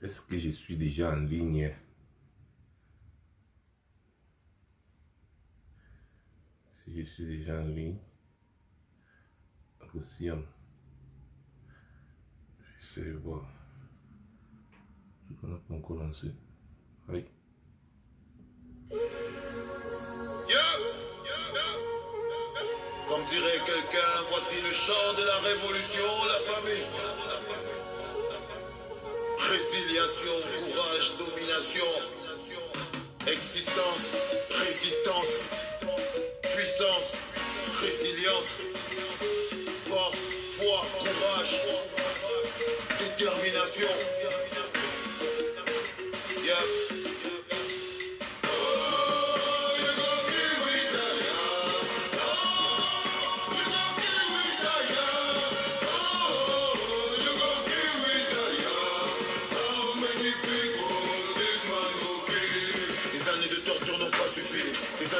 Est-ce que je suis déjà en ligne? Si je suis déjà en ligne, Lucien, j'essaie de voir. On n'a pas encore lancé. Oui. Comme dirait quelqu'un, voici le chant de la révolution, la famille. Résiliation, courage, domination. Existence, résistance. Puissance, résilience. Force, foi, courage. Détermination. Yeah.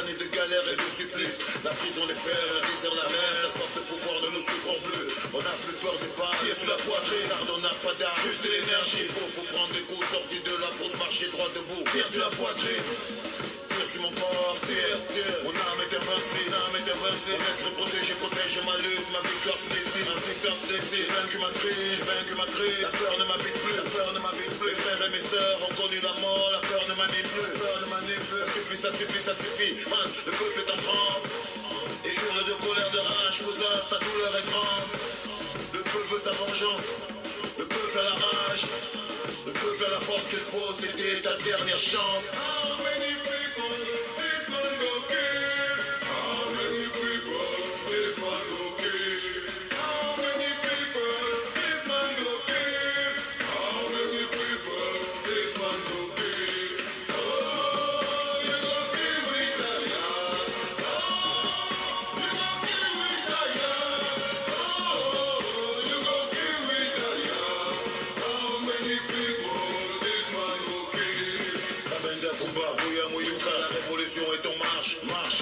De galère et de supplice, la prison, les fers, la misère, la mer, la soif de pouvoir ne nous surprend plus. On n'a plus peur des pas, pieds sous la poitrine, car on n'a pas d'armes, juste de l'énergie. Faut pour prendre des coups, sortis de la pause, marcher droit debout, pieds sous la poitrine. Tire sur mon corps, tire. Mon âme est invincible, mon esprit protégé, protège ma lutte, ma victoire se décide, J'ai vaincu ma crise, la peur ne m'habite plus, Les frères et mes sœurs ont connu la mort, la peur ne m'anime plus, Ça suffit, man, le peuple est en transe. Et hurle de colère, de rage, cousin, sa douleur est grande. Le peuple veut sa vengeance, le peuple a la rage, le peuple a la force qu'il faut, c'était ta dernière chance.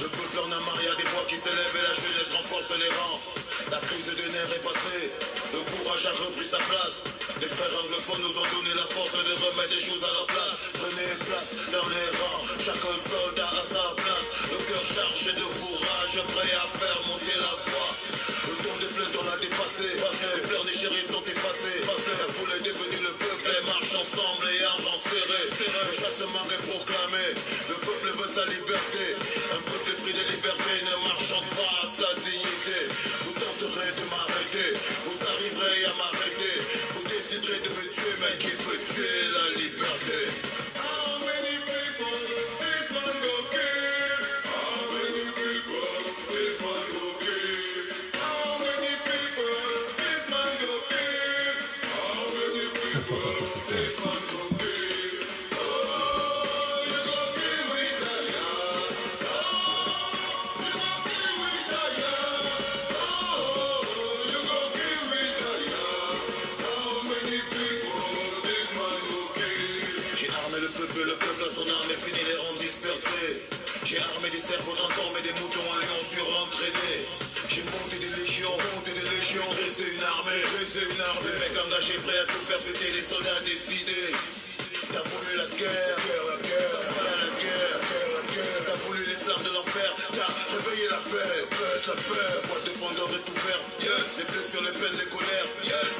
Le peuple en a marre, y'a des voix qui s'élèvent et la jeunesse renforce les rangs. La crise des nerfs est passée, le courage a repris sa place. Les frères anglophones nous ont donné la force de remettre les choses à leur place. Prenez place dans les rangs, chaque soldat a sa place. Le cœur chargé de courage, prêt à faire monter la voix. Le tour des plaintes on l'a dépassé, les pleurs des chéris sont effacés. La foule est devenue le peuple et marche ensemble et en rang serré. Le chassement est proclamé, le peuple veut sa liberté. Un peuple épris de liberté ne marchant pas à sa dignité. Vous tenterez de m'arrêter, vous arriverez à m'arrêter. Vous déciderez de me tuer, mais qui peut tuer la liberté? Le peuple a son armée, fini les rangs dispersés. J'ai armé des cerveaux, transformé des moutons en lions surentraînés. J'ai monté des légions, dressé une armée. Des mecs engagés, prêts à tout faire péter, les soldats décidés. T'as voulu la guerre, T'as voulu les flammes de l'enfer, t'as réveillé la paix, la boîte de Pandore est ouverte, les blessures, les peines, les colères,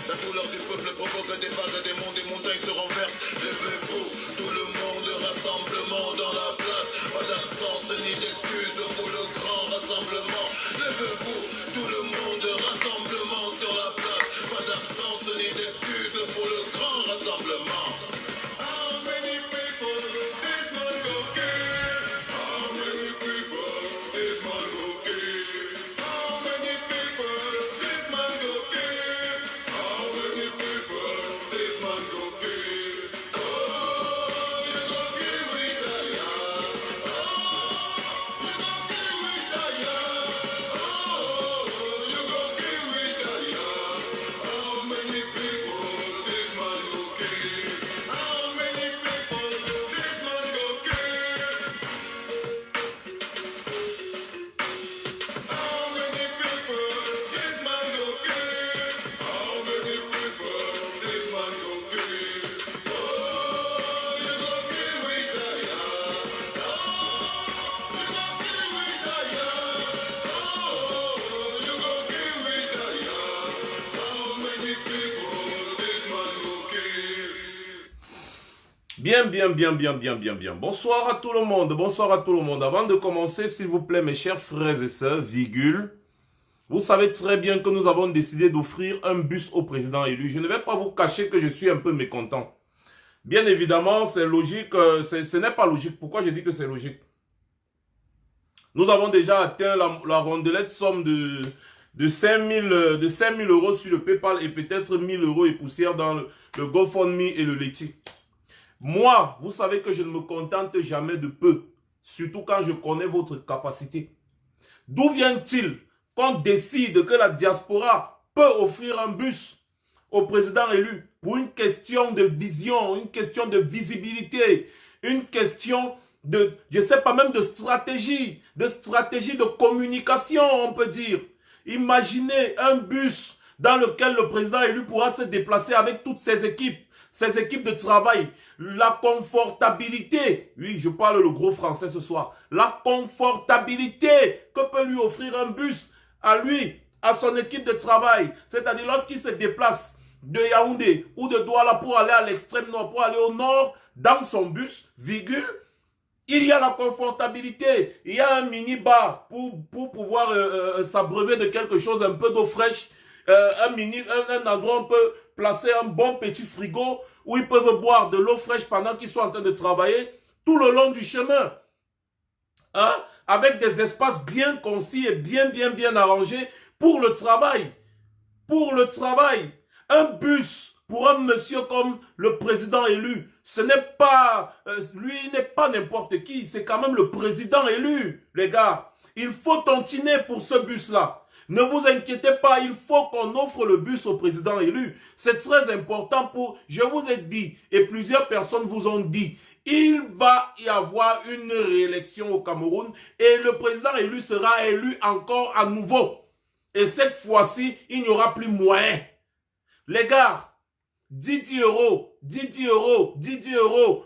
la douleur du peuple provoque des vagues, des monts, des montagnes se renversent. Levez-vous, tout le monde, rassemblement dans la place, pas d'absence ni d'excuses pour le grand rassemblement. Levez-vous, tout le monde, rassemblement sur la place, pas d'absence ni d'excuses pour le grand rassemblement. Bien. Bonsoir à tout le monde, Avant de commencer, s'il vous plaît, mes chers frères et sœurs, virgule. Vous savez très bien que nous avons décidé d'offrir un bus au président élu. Je ne vais pas vous cacher que je suis un peu mécontent. Bien évidemment, c'est logique, ce n'est pas logique. Pourquoi je dis que c'est logique? Nous avons déjà atteint la rondelette somme de 5 000 euros sur le PayPal et peut-être 1 000 euros et poussière dans le GoFundMe et le Leti. Moi, vous savez que je ne me contente jamais de peu, surtout quand je connais votre capacité. D'où vient-il qu'on décide que la diaspora peut offrir un bus au président élu pour une question de vision, une question de visibilité, une question de, je ne sais pas, même de stratégie de communication, on peut dire. Imaginez un bus dans lequel le président élu pourra se déplacer avec toutes ses équipes de travail. La confortabilité, oui, je parle le gros français ce soir, la confortabilité que peut lui offrir un bus à lui, à son équipe de travail. C'est-à-dire lorsqu'il se déplace de Yaoundé ou de Douala pour aller à l'extrême nord, pour aller au nord, dans son bus, virgule, il y a la confortabilité, il y a un mini-bar pour pouvoir s'abreuver de quelque chose, un peu d'eau fraîche, un endroit où on peut placer un bon petit frigo où ils peuvent boire de l'eau fraîche pendant qu'ils sont en train de travailler tout le long du chemin. Hein? Avec des espaces bien concis et bien arrangés pour le travail. Pour le travail. Un bus pour un monsieur comme le président élu, ce n'est pas, lui n'est pas n'importe qui, c'est quand même le président élu, les gars. Il faut tontiner pour ce bus-là. Ne vous inquiétez pas, il faut qu'on offre le bus au président élu. C'est très important pour, je vous ai dit, et plusieurs personnes vous ont dit, il va y avoir une réélection au Cameroun et le président élu sera élu encore à nouveau. Et cette fois-ci, il n'y aura plus moyen. Les gars, 10 euros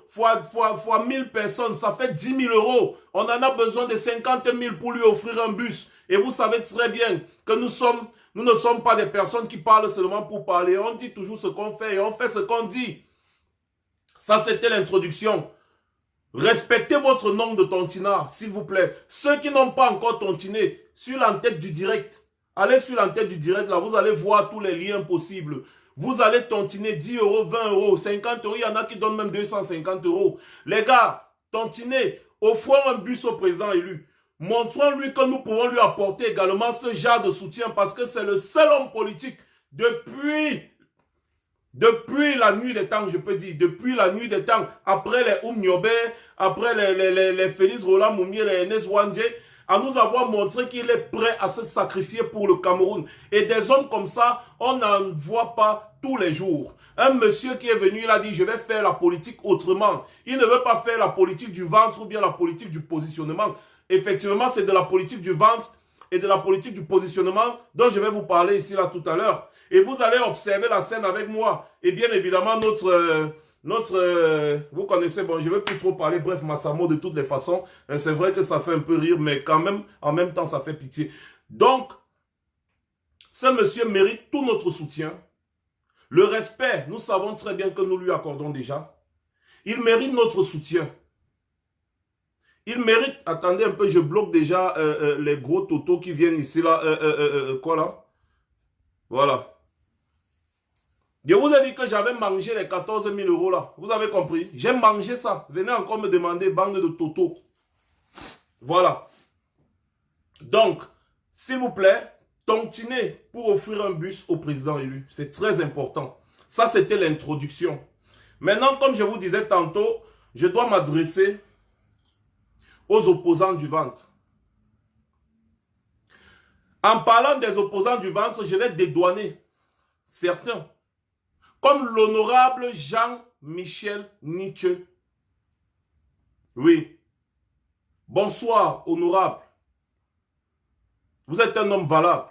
fois 1000 personnes, ça fait 10 000 euros. On en a besoin de 50 000 pour lui offrir un bus. Et vous savez très bien que nous ne sommes pas des personnes qui parlent seulement pour parler. On dit toujours ce qu'on fait et on fait ce qu'on dit. Ça, c'était l'introduction. Respectez votre nom de tontinard, s'il vous plaît. Ceux qui n'ont pas encore tontiné, sur l'entête du direct, allez sur l'entête du direct, là, vous allez voir tous les liens possibles. Vous allez tontiner 10 euros, 20 euros, 50 euros. Il y en a qui donnent même 250 euros. Les gars, tontinez, offrons un bus au président élu. Montrons-lui que nous pouvons lui apporter également ce genre de soutien parce que c'est le seul homme politique depuis la nuit des temps, je peux dire, depuis la nuit des temps, après les Oumniobé, après les Félix Roland Moumier, les Enes Wandje, à nous avoir montré qu'il est prêt à se sacrifier pour le Cameroun. Et des hommes comme ça, on n'en voit pas tous les jours. Un monsieur qui est venu, il a dit, je vais faire la politique autrement. Il ne veut pas faire la politique du ventre ou bien la politique du positionnement. Effectivement, c'est de la politique du ventre et de la politique du positionnement dont je vais vous parler ici, là, tout à l'heure. Et vous allez observer la scène avec moi. Et bien évidemment, vous connaissez, bon, je ne vais plus trop parler, bref, Massamo de toutes les façons. C'est vrai que ça fait un peu rire, mais quand même, en même temps, ça fait pitié. Donc, ce monsieur mérite tout notre soutien. Le respect, nous savons très bien que nous lui accordons déjà. Il mérite notre soutien. Il mérite, attendez un peu, je bloque déjà les gros totos qui viennent ici, là. Quoi là? Voilà. Je vous ai dit que j'avais mangé les 14 000 euros là. Vous avez compris? J'ai mangé ça. Venez encore me demander, bande de toto. Voilà. Donc, s'il vous plaît, tontinez pour offrir un bus au président élu. C'est très important. Ça, c'était l'introduction. Maintenant, comme je vous disais tantôt, je dois m'adresser aux opposants du ventre. En parlant des opposants du ventre, je vais dédouaner certains. Comme l'honorable Jean-Michel Nietzsche. Oui. Bonsoir, honorable. Vous êtes un homme valable.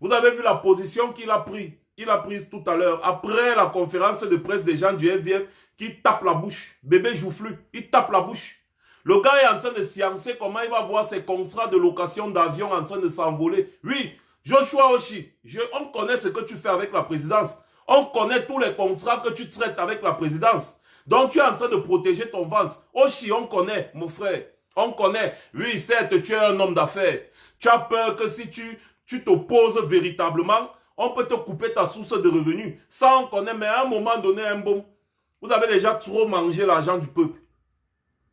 Vous avez vu la position qu'il a prise. Il a prise tout à l'heure, après la conférence de presse des gens du SDF, qui tape la bouche. Bébé Joufflu, il tape la bouche. Le gars est en train de sciencer comment il va voir ses contrats de location d'avion en train de s'envoler. Oui, Joshua Oshi, on connaît ce que tu fais avec la présidence. On connaît tous les contrats que tu traites avec la présidence. Donc tu es en train de protéger ton ventre. Oshi, on connaît, mon frère. On connaît. Oui, certes, tu es un homme d'affaires. Tu as peur que si tu t'opposes véritablement, on peut te couper ta source de revenus. Ça, on connaît, mais à un moment donné, un bon, vous avez déjà trop mangé l'argent du peuple.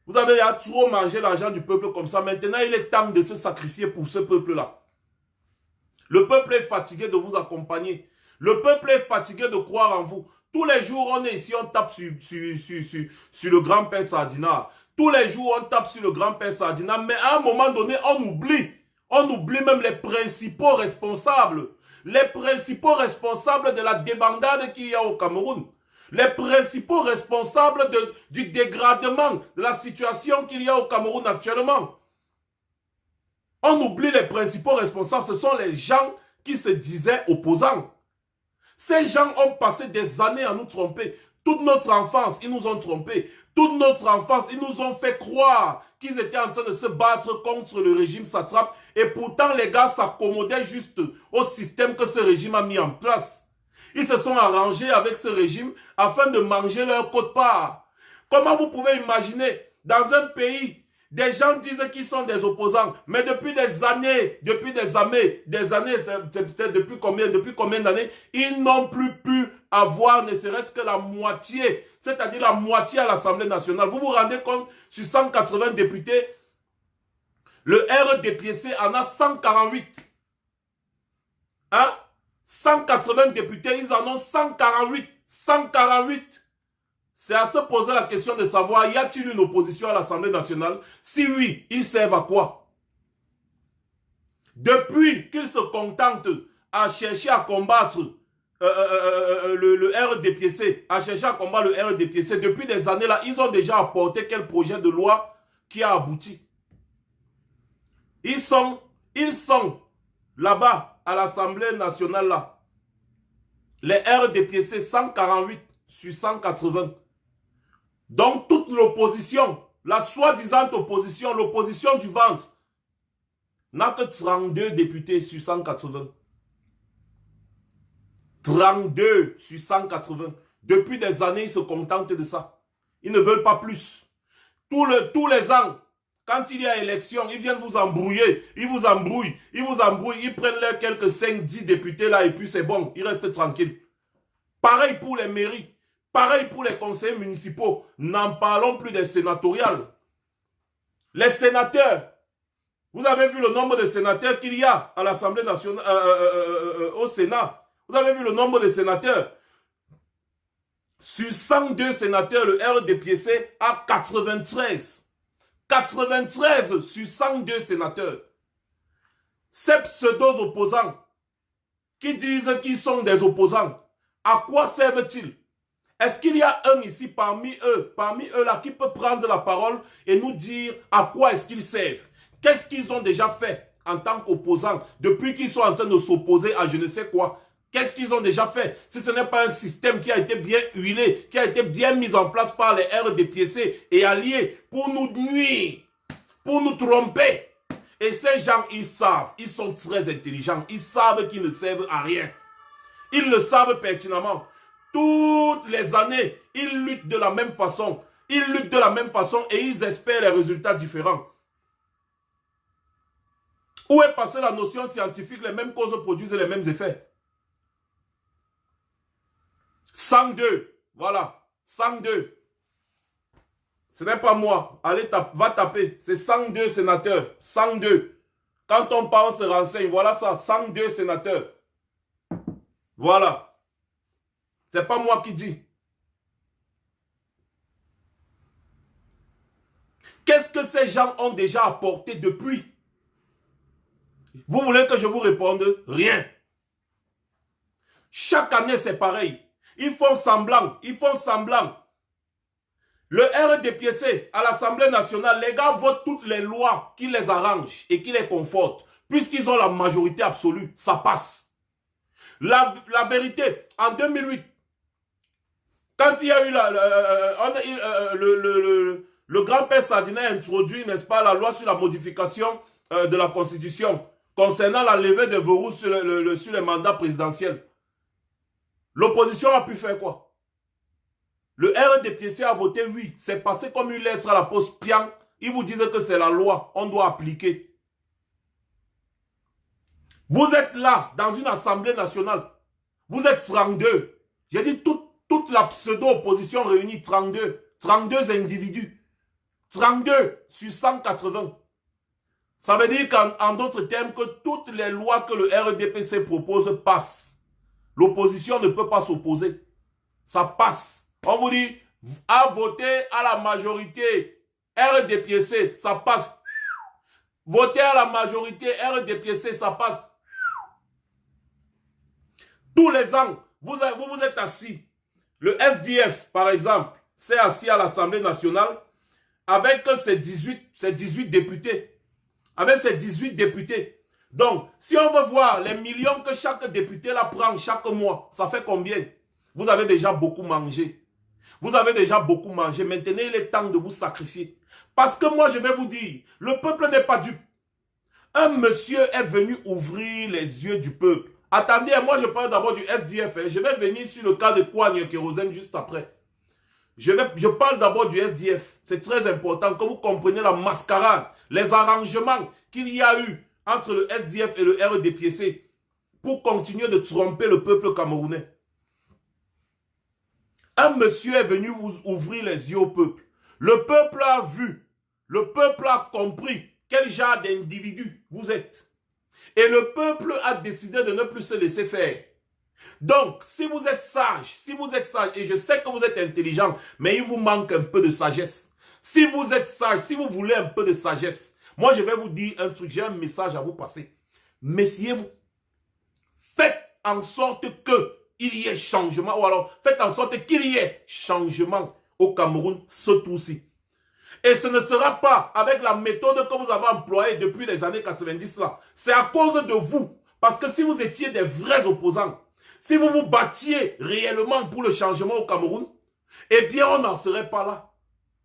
Vous avez déjà trop mangé l'argent du peuple comme ça. Maintenant, il est temps de se sacrifier pour ce peuple-là. Le peuple est fatigué de vous accompagner. Le peuple est fatigué de croire en vous. Tous les jours, on est ici, on tape sur le grand-père Sardina. Tous les jours, on tape sur le grand-père Sardina. Mais à un moment donné, on oublie. On oublie même les principaux responsables. Les principaux responsables de la débandade qu'il y a au Cameroun. Les principaux responsables du dégradement de la situation qu'il y a au Cameroun actuellement. On oublie les principaux responsables. Ce sont les gens qui se disaient opposants. Ces gens ont passé des années à nous tromper. Toute notre enfance, ils nous ont trompés. Toute notre enfance, ils nous ont fait croire qu'ils étaient en train de se battre contre le régime satrape. Et pourtant, les gars s'accommodaient juste au système que ce régime a mis en place. Ils se sont arrangés avec ce régime afin de manger leur quote-part. Comment vous pouvez imaginer, dans un pays, des gens disent qu'ils sont des opposants, mais depuis des années, depuis combien d'années, ils n'ont plus pu avoir ne serait-ce que la moitié, c'est-à-dire la moitié à l'Assemblée nationale. Vous vous rendez compte, sur 180 députés, le RDPC en a 148. Hein? 180 députés, ils en ont 148. 148. C'est à se poser la question de savoir, y a-t-il une opposition à l'Assemblée nationale? Si oui, ils servent à quoi? Depuis qu'ils se contentent à chercher à combattre le RDPC, à chercher à combattre le RDPC, depuis des années là, ils ont déjà apporté quel projet de loi qui a abouti? Ils sont là-bas, à l'Assemblée nationale là. Les RDPC 148 sur 180. Donc toute l'opposition, la soi-disant opposition, l'opposition du ventre, n'a que 32 députés sur 180. 32 sur 180. Depuis des années, ils se contentent de ça. Ils ne veulent pas plus. Tous les ans, quand il y a élection, ils viennent vous embrouiller. Ils vous embrouillent. Ils prennent leurs quelques 5-10 députés là et puis c'est bon. Ils restent tranquilles. Pareil pour les mairies. Pareil pour les conseils municipaux. N'en parlons plus des sénatoriales. Les sénateurs. Vous avez vu le nombre de sénateurs qu'il y a à l'Assemblée nationale, au Sénat. Vous avez vu le nombre de sénateurs. Sur 102 sénateurs, le RDPC a 93. 93 sur 102 sénateurs. Ces pseudo-opposants qui disent qu'ils sont des opposants, à quoi servent-ils? Est-ce qu'il y a un ici parmi eux là, qui peut prendre la parole et nous dire à quoi est-ce qu'ils servent? Qu'est-ce qu'ils ont déjà fait en tant qu'opposants depuis qu'ils sont en train de s'opposer à je ne sais quoi? Qu'est-ce qu'ils ont déjà fait? Si ce n'est pas un système qui a été bien huilé, qui a été bien mis en place par les RDPC et alliés pour nous nuire, pour nous tromper. Et ces gens, ils savent, ils sont très intelligents, ils savent qu'ils ne servent à rien. Ils le savent pertinemment. Toutes les années, ils luttent de la même façon. Ils luttent de la même façon et ils espèrent les résultats différents. Où est passée la notion scientifique? Les mêmes causes produisent les mêmes effets. 102, voilà, 102. Ce n'est pas moi. Allez, va taper. C'est 102 sénateurs. 102. Quand on parle, on se renseigne. Voilà ça, 102 sénateurs. Voilà. C'est pas moi qui dis. Qu'est-ce que ces gens ont déjà apporté depuis? Vous voulez que je vous réponde? Rien. Chaque année, c'est pareil. Ils font semblant. Ils font semblant. Le RDPC à l'Assemblée nationale, les gars votent toutes les lois qui les arrangent et qui les confortent. Puisqu'ils ont la majorité absolue, ça passe. La vérité, en 2008, quand il y a eu le grand-père Sardina a introduit, n'est-ce pas, la loi sur la modification de la Constitution concernant la levée des verrous sur les mandats présidentiels. L'opposition a pu faire quoi? Le RDPC a voté oui. C'est passé comme une lettre à la poste pian. Ils vous disent que c'est la loi. On doit appliquer. Vous êtes là, dans une assemblée nationale. Vous êtes 32. J'ai dit toute la pseudo-opposition réunie, 32. 32 individus. 32 sur 180. Ça veut dire qu'en d'autres termes, que toutes les lois que le RDPC propose passent. L'opposition ne peut pas s'opposer. Ça passe. On vous dit, à voter à la majorité RDPC, ça passe. Voter à la majorité RDPC, ça passe. Tous les ans, vous êtes assis. Le SDF, par exemple, s'est assis à l'Assemblée nationale avec ses 18 députés. Avec ses 18 députés. Donc, si on veut voir les millions que chaque député la prend chaque mois, ça fait combien? Vous avez déjà beaucoup mangé. Vous avez déjà beaucoup mangé. Maintenant, il est temps de vous sacrifier. Parce que moi, je vais vous dire, le peuple n'est pas dupe. Un monsieur est venu ouvrir les yeux du peuple. Attendez, moi je parle d'abord du SDF. Je vais venir sur le cas de Kouagne Kérosène juste après. Je parle d'abord du SDF. C'est très important que vous compreniez la mascarade, les arrangements qu'il y a eu entre le SDF et le RDPC pour continuer de tromper le peuple camerounais. Un monsieur est venu vous ouvrir les yeux au peuple. Le peuple a vu, le peuple a compris quel genre d'individu vous êtes. Et le peuple a décidé de ne plus se laisser faire. Donc, si vous êtes sage, et je sais que vous êtes intelligent, mais il vous manque un peu de sagesse. Si vous êtes sage, si vous voulez un peu de sagesse, moi je vais vous dire un truc, j'ai un message à vous passer. Méfiez-vous. Faites en sorte qu'il y ait changement, ou alors faites en sorte qu'il y ait changement au Cameroun, ce tour-ci. Et ce ne sera pas avec la méthode que vous avez employée depuis les années 90 là. C'est à cause de vous. Parce que si vous étiez des vrais opposants, si vous vous battiez réellement pour le changement au Cameroun, eh bien on n'en serait pas là.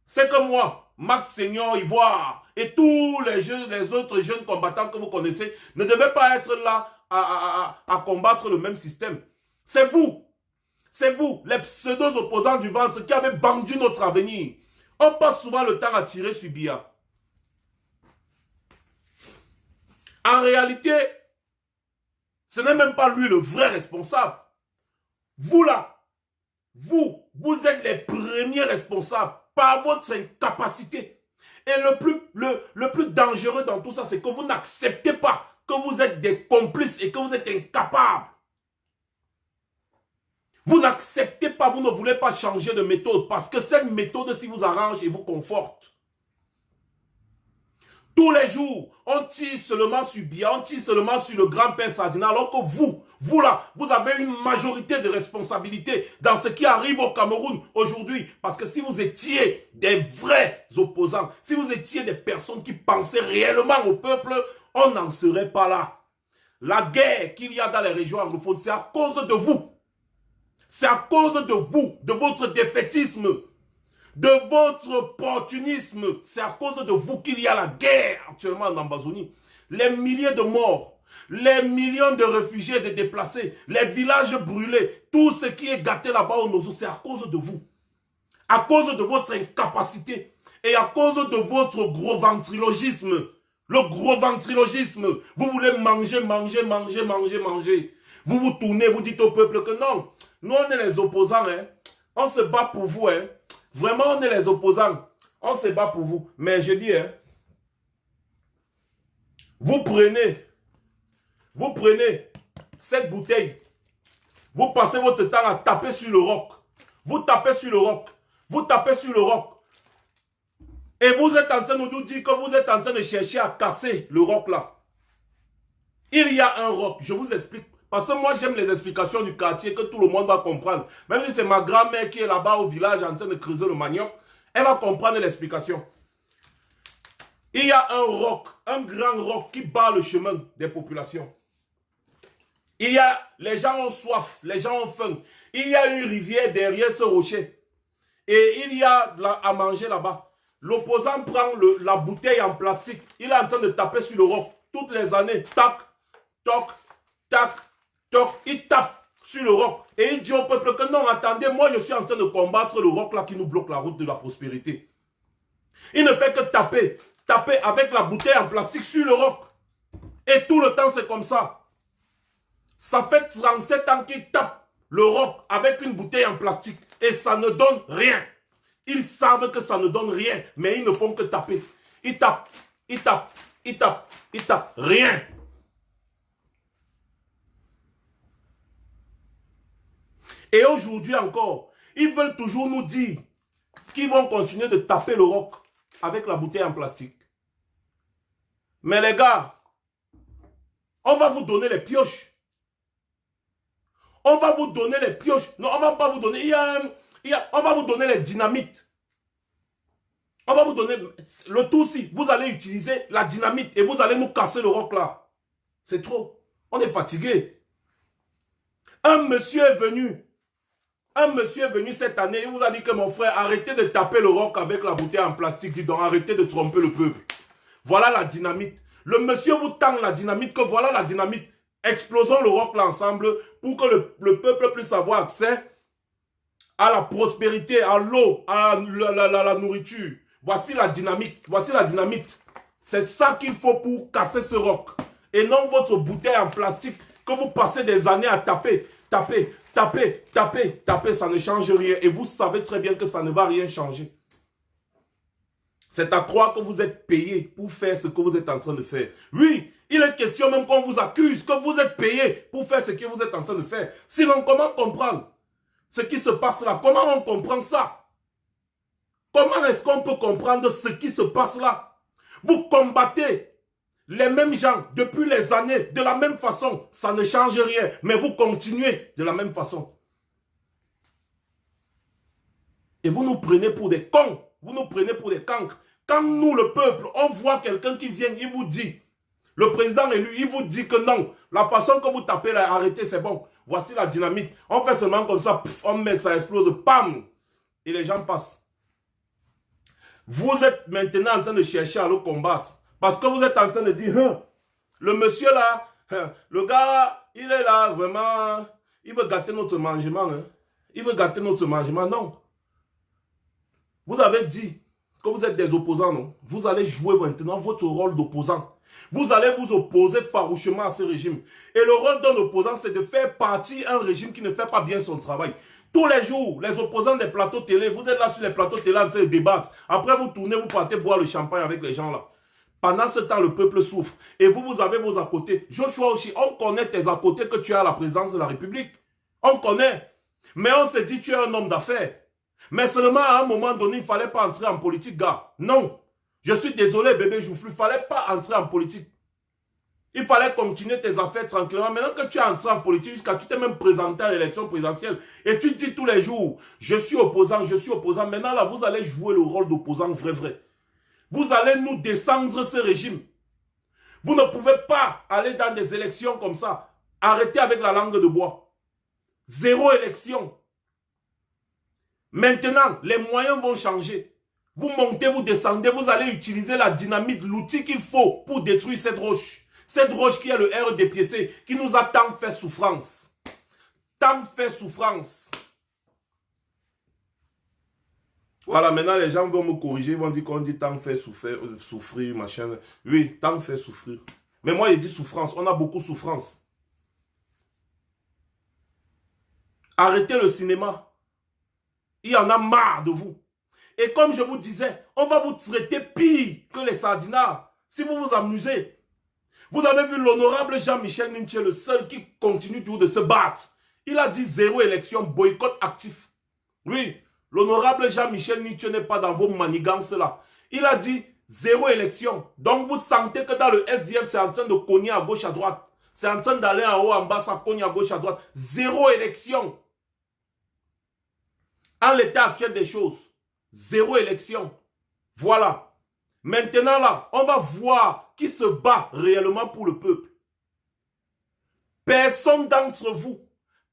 C'est que moi, Max Seigneur Ivoire et tous les autres jeunes combattants que vous connaissez ne devaient pas être là à combattre le même système. C'est vous, les pseudo-opposants du ventre qui avez vendu notre avenir. On passe souvent le temps à tirer sur Biya. En réalité, ce n'est même pas lui le vrai responsable. Vous là, vous êtes les premiers responsables par votre incapacité. Et le plus dangereux dans tout ça, c'est que vous n'acceptez pas que vous êtes des complices et que vous êtes incapables. Vous n'acceptez pas, vous ne voulez pas changer de méthode parce que cette méthode, si vous arrange et vous conforte. Tous les jours, on tire seulement sur Biya, on tire seulement sur le grand-père Sadina, alors que vous là, vous avez une majorité de responsabilités dans ce qui arrive au Cameroun aujourd'hui. Parce que si vous étiez des vrais opposants, si vous étiez des personnes qui pensaient réellement au peuple, on n'en serait pas là. La guerre qu'il y a dans les régions anglophones, c'est à cause de vous. C'est à cause de vous, de votre défaitisme, de votre opportunisme. C'est à cause de vous qu'il y a la guerre actuellement en Ambazonie. Les milliers de morts, les millions de réfugiés, de déplacés, les villages brûlés, tout ce qui est gâté là-bas au Nozo, c'est à cause de vous. À cause de votre incapacité et à cause de votre gros ventrilogisme. Le gros ventrilogisme. Vous voulez manger. Vous vous tournez, vous dites au peuple que non. Nous, on est les opposants. Hein. On se bat pour vous. Hein. Vraiment, on est les opposants. On se bat pour vous. Mais je dis, hein, vous prenez cette bouteille. Vous passez votre temps à taper sur le roc. Vous tapez sur le roc. Vous tapez sur le roc. Et vous êtes en train de nous dire que vous êtes en train de chercher à casser le roc là. Il y a un roc. Je vous explique. Parce que moi, j'aime les explications du quartier que tout le monde va comprendre. Même si c'est ma grand-mère qui est là-bas au village en train de creuser le manioc, elle va comprendre l'explication. Il y a un roc, un grand roc qui barre le chemin des populations. Les gens ont soif, les gens ont faim. Il y a une rivière derrière ce rocher. Et il y a à manger là-bas. L'opposant prend la bouteille en plastique. Il est en train de taper sur le roc. Toutes les années, tac, toc, tac, toc. Il tape sur le roc. Et il dit au peuple que non, attendez, moi je suis en train de combattre le roc là qui nous bloque la route de la prospérité. Il ne fait que taper avec la bouteille en plastique sur le roc. Et tout le temps c'est comme ça. Ça fait 37 ans qu'il tape le roc avec une bouteille en plastique. Et ça ne donne rien. Ils savent que ça ne donne rien, mais ils ne font que taper. Ils tapent, ils tapent, ils tapent, ils tapent, rien. Et aujourd'hui encore, ils veulent toujours nous dire qu'ils vont continuer de taper le roc avec la bouteille en plastique. Mais les gars, on va vous donner les pioches. On va vous donner les pioches. Non, on va pas vous donner. On va vous donner les dynamites. On va vous donner le tout si. Vous allez utiliser la dynamite et vous allez nous casser le roc là. C'est trop. On est fatigué. Un monsieur est venu cette année. Il vous a dit que mon frère, arrêtez de taper le roc avec la bouteille en plastique. Dis donc, arrêtez de tromper le peuple. Voilà la dynamite. Le monsieur vous tend la dynamite, que voilà la dynamite. Explosons le roc là ensemble pour que le peuple puisse avoir accès à la prospérité, à l'eau, à la nourriture. Voici la dynamite. Voici la dynamite. C'est ça qu'il faut pour casser ce roc. Et non votre bouteille en plastique que vous passez des années à taper, taper, taper, taper, taper. Ça ne change rien. Et vous savez très bien que ça ne va rien changer. C'est à croire que vous êtes payé pour faire ce que vous êtes en train de faire. Oui, il est question même qu'on vous accuse que vous êtes payé pour faire ce que vous êtes en train de faire. Sinon, comment comprendre ce qui se passe là? Comment on comprend ça? Comment est-ce qu'on peut comprendre ce qui se passe là? Vous combattez les mêmes gens depuis les années de la même façon. Ça ne change rien, mais vous continuez de la même façon. Et vous nous prenez pour des cons. Vous nous prenez pour des cancres. Quand nous, le peuple, on voit quelqu'un qui vient, il vous dit, le président élu, il vous dit que non, la façon que vous tapez là, arrêtez, c'est bon. Voici la dynamite. On fait seulement comme ça, pff, on met, ça explose, pam. Et les gens passent. Vous êtes maintenant en train de chercher à le combattre. Parce que vous êtes en train de dire, le monsieur là, le gars, il est là, vraiment, il veut gâter notre mangement. Hein. Il veut gâter notre mangement, non. Vous avez dit que vous êtes des opposants, non? Vous allez jouer maintenant votre rôle d'opposant. Vous allez vous opposer farouchement à ce régime. Et le rôle d'un opposant, c'est de faire partie d'un régime qui ne fait pas bien son travail. Tous les jours, les opposants des plateaux télé, vous êtes là sur les plateaux télé en train de débattre. Après, vous tournez, vous partez boire le champagne avec les gens là. Pendant ce temps, le peuple souffre. Et vous avez vos à côté. Joshua aussi, on connaît tes à côté que tu as à la présidence de la République. On connaît. Mais on se dit, tu es un homme d'affaires. Mais seulement à un moment donné, il ne fallait pas entrer en politique, gars. Non. Je suis désolé, bébé Joufflu, il ne fallait pas entrer en politique. Il fallait continuer tes affaires tranquillement. Maintenant que tu es entré en politique, jusqu'à tu t'es même présenté à l'élection présidentielle, et tu dis tous les jours, je suis opposant, je suis opposant. Maintenant, là, vous allez jouer le rôle d'opposant vrai. Vous allez nous descendre ce régime. Vous ne pouvez pas aller dans des élections comme ça. Arrêtez avec la langue de bois. Zéro élection. Maintenant, les moyens vont changer. Vous montez, vous descendez, vous allez utiliser la dynamite, l'outil qu'il faut pour détruire cette roche. Cette roche qui est le RDPC, qui nous a tant fait souffrance. Tant fait souffrance. Voilà, maintenant les gens vont me corriger, ils vont dire qu'on dit tant fait souffrir, machin. Oui, tant fait souffrir. Mais moi, je dis souffrance, on a beaucoup de souffrance. Arrêtez le cinéma. Il y en a marre de vous. Et comme je vous disais, on va vous traiter pire que les sardinards si vous vous amusez. Vous avez vu l'honorable Jean-Michel Ninche, le seul qui continue toujours de se battre. Il a dit zéro élection, boycott actif. Oui, l'honorable Jean-Michel Ninche n'est pas dans vos manigances là. Il a dit zéro élection. Donc vous sentez que dans le SDF, c'est en train de cogner à gauche à droite. C'est en train d'aller en haut, en bas, ça cogne à gauche à droite. Zéro élection. En l'état actuel des choses, zéro élection. Voilà. Maintenant là, on va voir qui se bat réellement pour le peuple. Personne d'entre vous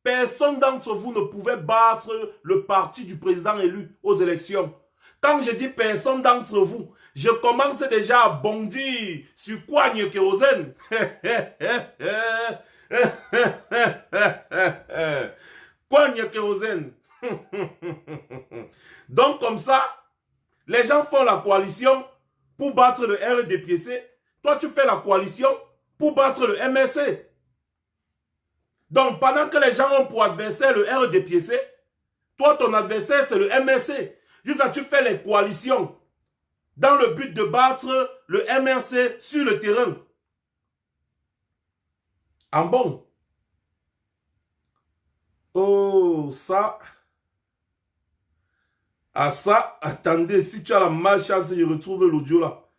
ne pouvait battre le parti du président élu aux élections. Quand je dis personne d'entre vous, je commence déjà à bondir sur Coigne Kérosène. Quoi, il y a kérosène? Donc, comme ça, les gens font la coalition pour battre le RDPC. Toi, tu fais la coalition pour battre le MRC. Donc, pendant que les gens ont pour adversaire le RDPC, toi, ton adversaire, c'est le MRC. Juste là, tu fais les coalitions dans le but de battre le MRC sur le terrain. En bon. Oh, ça. Ah, ça, attendez, si tu as la malchance, je retrouve l'audio là.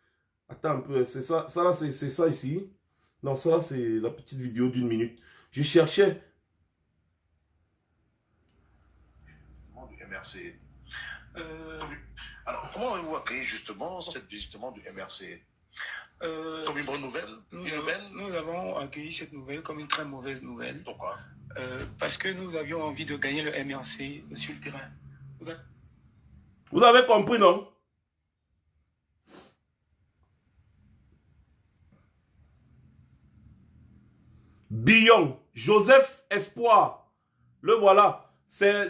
Attends un peu, c'est ça, ça là, c'est ça ici. Non, ça là, c'est la petite vidéo d'1 minute. Je cherchais. Du MRC. Alors, comment avez-vous accueilli justement cette justement du MRC comme une bonne nouvelle? Nous avons accueilli cette nouvelle comme une très mauvaise nouvelle. Pourquoi? Parce que nous avions envie de gagner le MRC sur le terrain. Vous avez compris, non? Billon, Joseph Espoir. Le voilà. C'est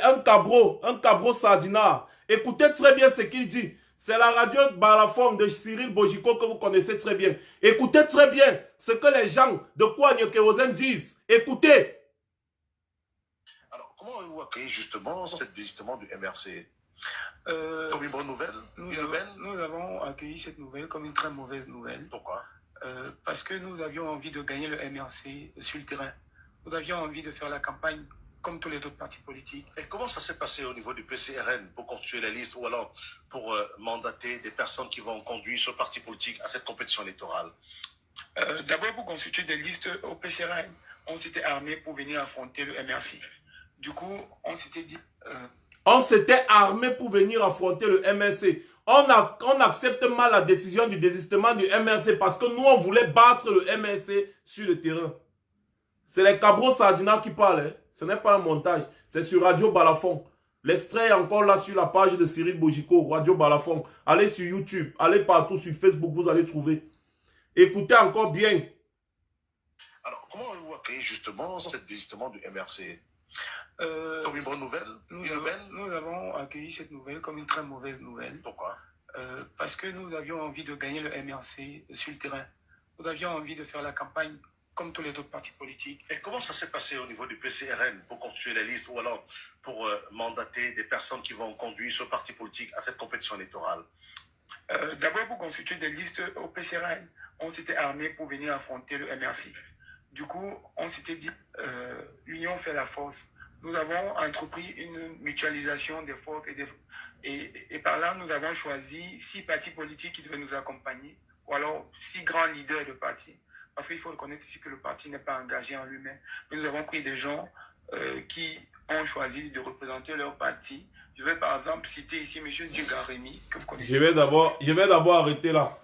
un cabro sardinard. Écoutez très bien ce qu'il dit. C'est la radio Balafon de Cyril Bojiko que vous connaissez très bien. Écoutez très bien ce que les gens de Kouagne Kérosène disent. Écoutez. Alors, comment avez-vous accueilli justement cette justement du MRC comme une bonne nouvelle? Nous avons accueilli cette nouvelle comme une très mauvaise nouvelle. Pourquoi? Parce que nous avions envie de gagner le MRC sur le terrain. Nous avions envie de faire la campagne comme tous les autres partis politiques. Et comment ça s'est passé au niveau du PCRN pour constituer les listes ou alors pour mandater des personnes qui vont conduire ce parti politique à cette compétition électorale? D'abord, pour constituer des listes au PCRN, on s'était armé pour venir affronter le MRC. Du coup, on s'était dit... On s'était armé pour venir affronter le MRC. On accepte mal la décision du désistement du MRC parce que nous, on voulait battre le MRC sur le terrain. C'est les cabros sardinards qui parlent. Hein. Ce n'est pas un montage. C'est sur Radio Balafon. L'extrait est encore là sur la page de Cyril Bojiko, Radio Balafon. Allez sur YouTube, allez partout sur Facebook, vous allez trouver. Écoutez encore bien. Alors, comment avez-vous accueilli justement cette justement du MRC comme une bonne nouvelle? Nous avons accueilli cette nouvelle comme une très mauvaise nouvelle. Pourquoi? Parce que nous avions envie de gagner le MRC sur le terrain. Nous avions envie de faire la campagne comme tous les autres partis politiques. Et comment ça s'est passé au niveau du PCRN pour constituer les listes ou alors pour mandater des personnes qui vont conduire ce parti politique à cette compétition électorale? D'abord, pour constituer des listes au PCRN, on s'était armé pour venir affronter le MRC. Du coup, on s'était dit, l'union fait la force. Nous avons entrepris une mutualisation des forces et par là, nous avons choisi 6 partis politiques qui devaient nous accompagner, ou alors 6 grands leaders de partis. Parce qu'il faut reconnaître ici que le parti n'est pas engagé en lui-même. Nous avons pris des gens qui ont choisi de représenter leur parti. Je vais par exemple citer ici M. Dugaremi, que vous connaissez. Je vais d'abord arrêter là.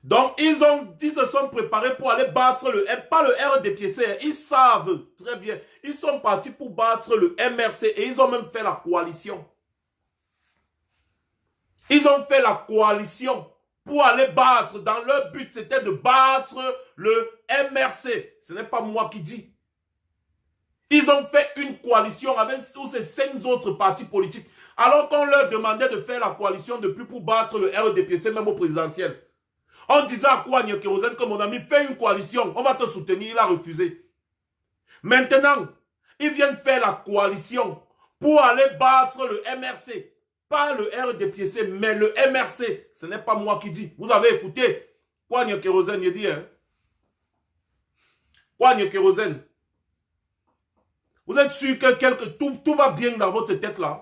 Donc, ils se sont préparés pour aller battre pas le RDPC. Ils savent très bien. Ils sont partis pour battre le MRC et ils ont même fait la coalition. Ils ont fait la coalition pour aller battre. Dans leur but, c'était de battre le MRC. Ce n'est pas moi qui dis. Ils ont fait une coalition avec tous ces 5 autres partis politiques. Alors qu'on leur demandait de faire la coalition depuis pour battre le RDPC, même au présidentiel. On disait à Kouagne Kérosène que mon ami, fais une coalition, on va te soutenir, il a refusé. Maintenant, ils viennent faire la coalition pour aller battre le MRC. Pas le RDPC, mais le MRC. Ce n'est pas moi qui dis. Vous avez écouté Kouagne Kérosène, il dit, hein. Kouagne Kérosène. Vous êtes sûr que tout va bien dans votre tête là?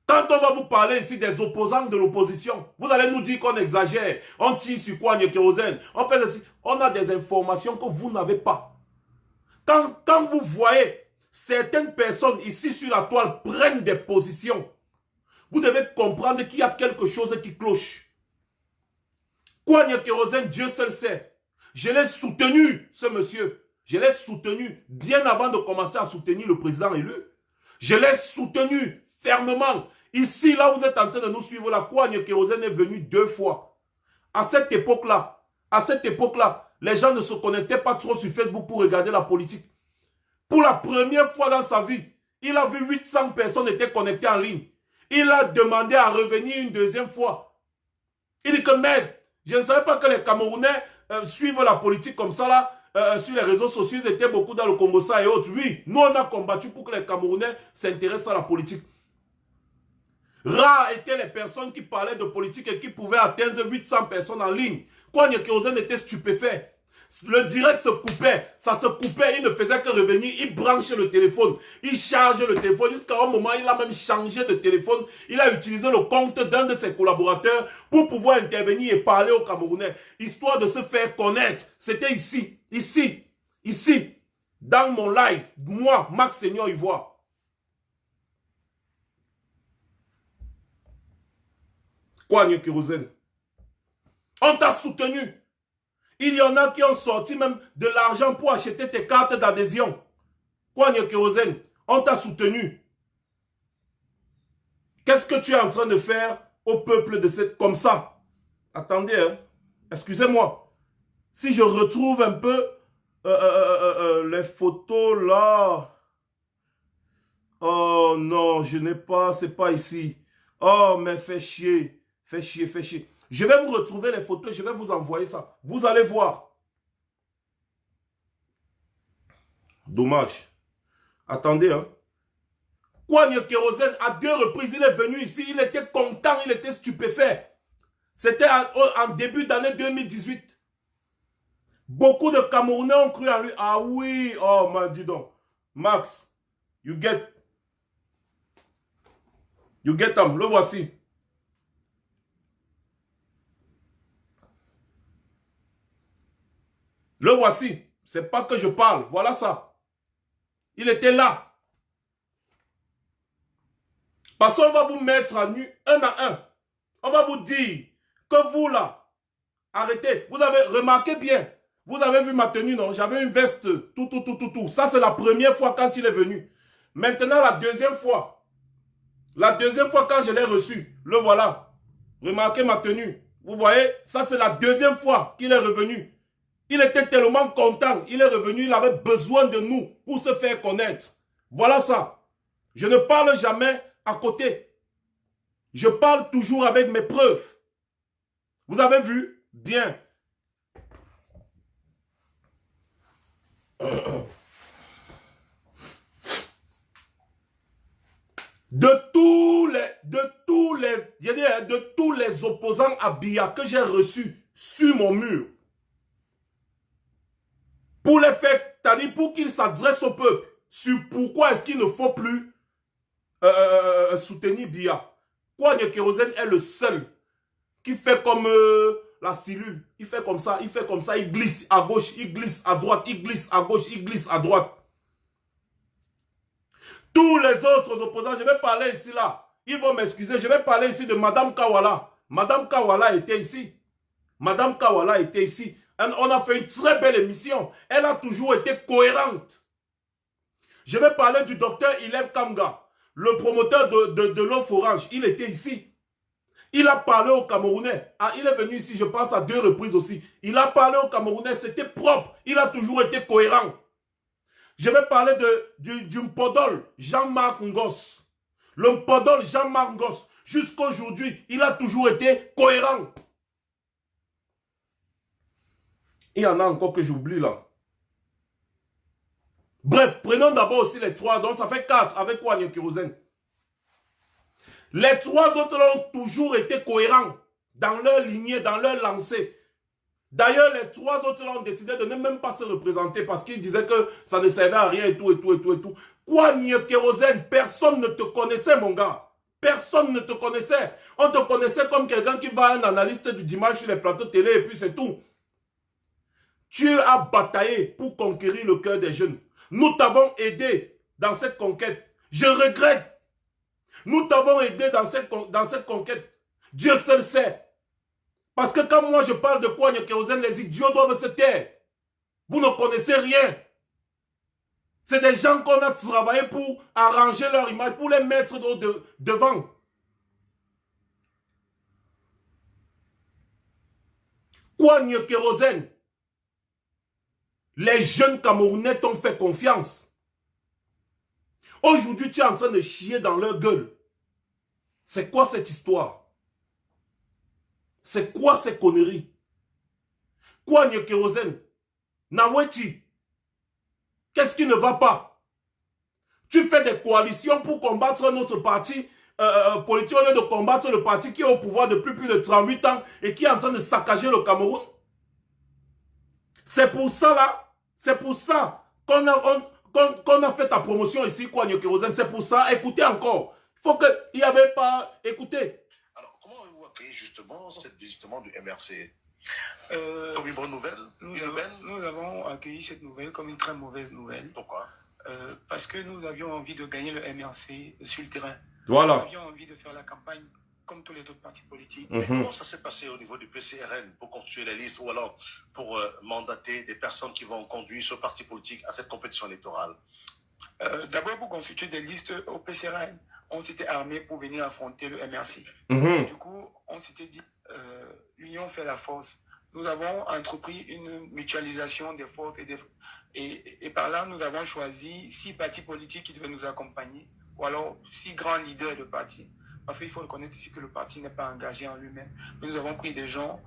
Quand on va vous parler ici des opposants de l'opposition, vous allez nous dire qu'on exagère, on tire sur Kouagne Kérosène, on fait ceci. On a des informations que vous n'avez pas. Quand vous voyez certaines personnes ici sur la toile prennent des positions, vous devez comprendre qu'il y a quelque chose qui cloche. Kouagne Kérosène, Dieu seul sait. Je l'ai soutenu, ce monsieur. Je l'ai soutenu bien avant de commencer à soutenir le président élu. Je l'ai soutenu fermement. Ici, là, vous êtes en train de nous suivre. La Kouagne Kérosène est venue 2 fois. À cette époque-là, les gens ne se connectaient pas trop sur Facebook pour regarder la politique. Pour la première fois dans sa vie, il a vu 800 personnes étaient connectées en ligne. Il a demandé à revenir une deuxième fois. Il dit que, maître, je ne savais pas que les Camerounais suivent la politique comme ça là, sur les réseaux sociaux. Ils étaient beaucoup dans le Congo ça et autres. Oui, nous on a combattu pour que les Camerounais s'intéressent à la politique. Rares étaient les personnes qui parlaient de politique et qui pouvaient atteindre 800 personnes en ligne. Kwame Kérozen était stupéfait. Le direct se coupait, ça se coupait, il ne faisait que revenir, il branchait le téléphone, il chargeait le téléphone, jusqu'à un moment, il a même changé de téléphone, il a utilisé le compte d'un de ses collaborateurs pour pouvoir intervenir et parler aux Camerounais, histoire de se faire connaître. C'était ici, dans mon live, moi, Max Seigneur Ivoire. Kwame Kérozen, on t'a soutenu. Il y en a qui ont sorti même de l'argent pour acheter tes cartes d'adhésion. Kwame Kérozen, on t'a soutenu. Qu'est-ce que tu es en train de faire au peuple de cette... Comme ça. Attendez, hein. Excusez-moi. Si je retrouve un peu les photos là... Oh non, je n'ai pas, c'est pas ici. Oh, mais fais chier. Fais chier. Je vais vous retrouver les photos, je vais vous envoyer ça. Vous allez voir. Dommage. Attendez, hein. Kwame Kérozen, à 2 reprises, il est venu ici, il était content, il était stupéfait. C'était en début d'année 2018. Beaucoup de Camerounais ont cru en lui. Ah oui, oh, man, dis donc. Max, you get him, le voici. Le voici. C'est pas que je parle. Voilà ça. Il était là. Parce qu'on va vous mettre à nu un à un. On va vous dire que vous là, arrêtez. Vous avez remarqué bien. Vous avez vu ma tenue, non? J'avais une veste, tout. Ça, c'est la première fois quand il est venu. Maintenant, la deuxième fois. La deuxième fois quand je l'ai reçu. Le voilà. Remarquez ma tenue. Vous voyez? Ça, c'est la deuxième fois qu'il est revenu. Il était tellement content. Il est revenu, il avait besoin de nous pour se faire connaître. Voilà ça. Je ne parle jamais à côté. Je parle toujours avec mes preuves. Vous avez vu? Bien. De tous les opposants à Biya que j'ai reçus sur mon mur, pour les faire, c'est-à-dire pour qu'ils s'adressent au peuple sur pourquoi est-ce qu'il ne faut plus soutenir Biya. Kwame Kérozen est le seul qui fait comme la cellule. Il fait comme ça, il glisse à gauche, il glisse à droite, il glisse à gauche, il glisse à droite. Tous les autres opposants, je vais parler ici là. Ils vont m'excuser, je vais parler ici de Madame Kawala. Madame Kawala était ici. Madame Kawala était ici. On a fait une très belle émission. Elle a toujours été cohérente. Je vais parler du docteur Ileb Kamga, le promoteur de l'offre orange. Il était ici. Il a parlé aux Camerounais. Ah, il est venu ici, je pense, à 2 reprises aussi. Il a parlé aux Camerounais, c'était propre. Il a toujours été cohérent. Je vais parler du Mpodol Jean-Marc Ngos. Le Mpodol Jean-Marc Ngos, jusqu'à aujourd'hui, il a toujours été cohérent. Il y en a encore que j'oublie là. Bref, prenons d'abord aussi les 3. Donc ça fait 4 avec Kwame Kérozen. Les 3 autres là ont toujours été cohérents dans leur lignée, dans leur lancée. D'ailleurs, les 3 autres là ont décidé de ne même pas se représenter parce qu'ils disaient que ça ne servait à rien et tout. Kwame Kérozen, personne ne te connaissait, mon gars. Personne ne te connaissait. On te connaissait comme quelqu'un qui va à un analyste du dimanche sur les plateaux télé et puis c'est tout. Tu as bataillé pour conquérir le cœur des jeunes. Nous t'avons aidé dans cette conquête. Je regrette. Nous t'avons aidé dans cette conquête. Dieu seul sait. Parce que quand moi je parle de Kwame Kérozen, les idiots doivent se taire. Vous ne connaissez rien. C'est des gens qu'on a travaillé pour arranger leur image, pour les mettre devant. Kwame Kérozen, les jeunes Camerounais t'ont fait confiance. Aujourd'hui, tu es en train de chier dans leur gueule. C'est quoi cette histoire? C'est quoi ces conneries? Quoi, Kérosène? Naweti? Qu'est-ce qui ne va pas? Tu fais des coalitions pour combattre notre parti politique au lieu de combattre le parti qui est au pouvoir depuis plus de 38 ans et qui est en train de saccager le Cameroun. C'est pour ça là, c'est pour ça qu'on a fait ta promotion ici, quoi, Kérosène. C'est pour ça, écoutez encore. Il faut qu'il n'y avait pas écouté. Alors, comment avez-vous accueilli justement cette visite du MRC comme une bonne nouvelle? Nous avons accueilli cette nouvelle comme une très mauvaise nouvelle. Pourquoi? Parce que nous avions envie de gagner le MRC sur le terrain. Voilà. Nous avions envie de faire la campagne comme tous les autres partis politiques. Mais comment ça s'est passé au niveau du PCRN pour constituer les listes ou alors pour mandater des personnes qui vont conduire ce parti politique à cette compétition électorale? D'abord, pour constituer des listes au PCRN, on s'était armé pour venir affronter le MRC. Du coup, on s'était dit, l'union fait la force. Nous avons entrepris une mutualisation des forces et par là, nous avons choisi 6 partis politiques qui devaient nous accompagner, ou alors 6 grands leaders de partis. Parce qu'il faut reconnaître ici que le parti n'est pas engagé en lui-même. Mais nous avons pris des gens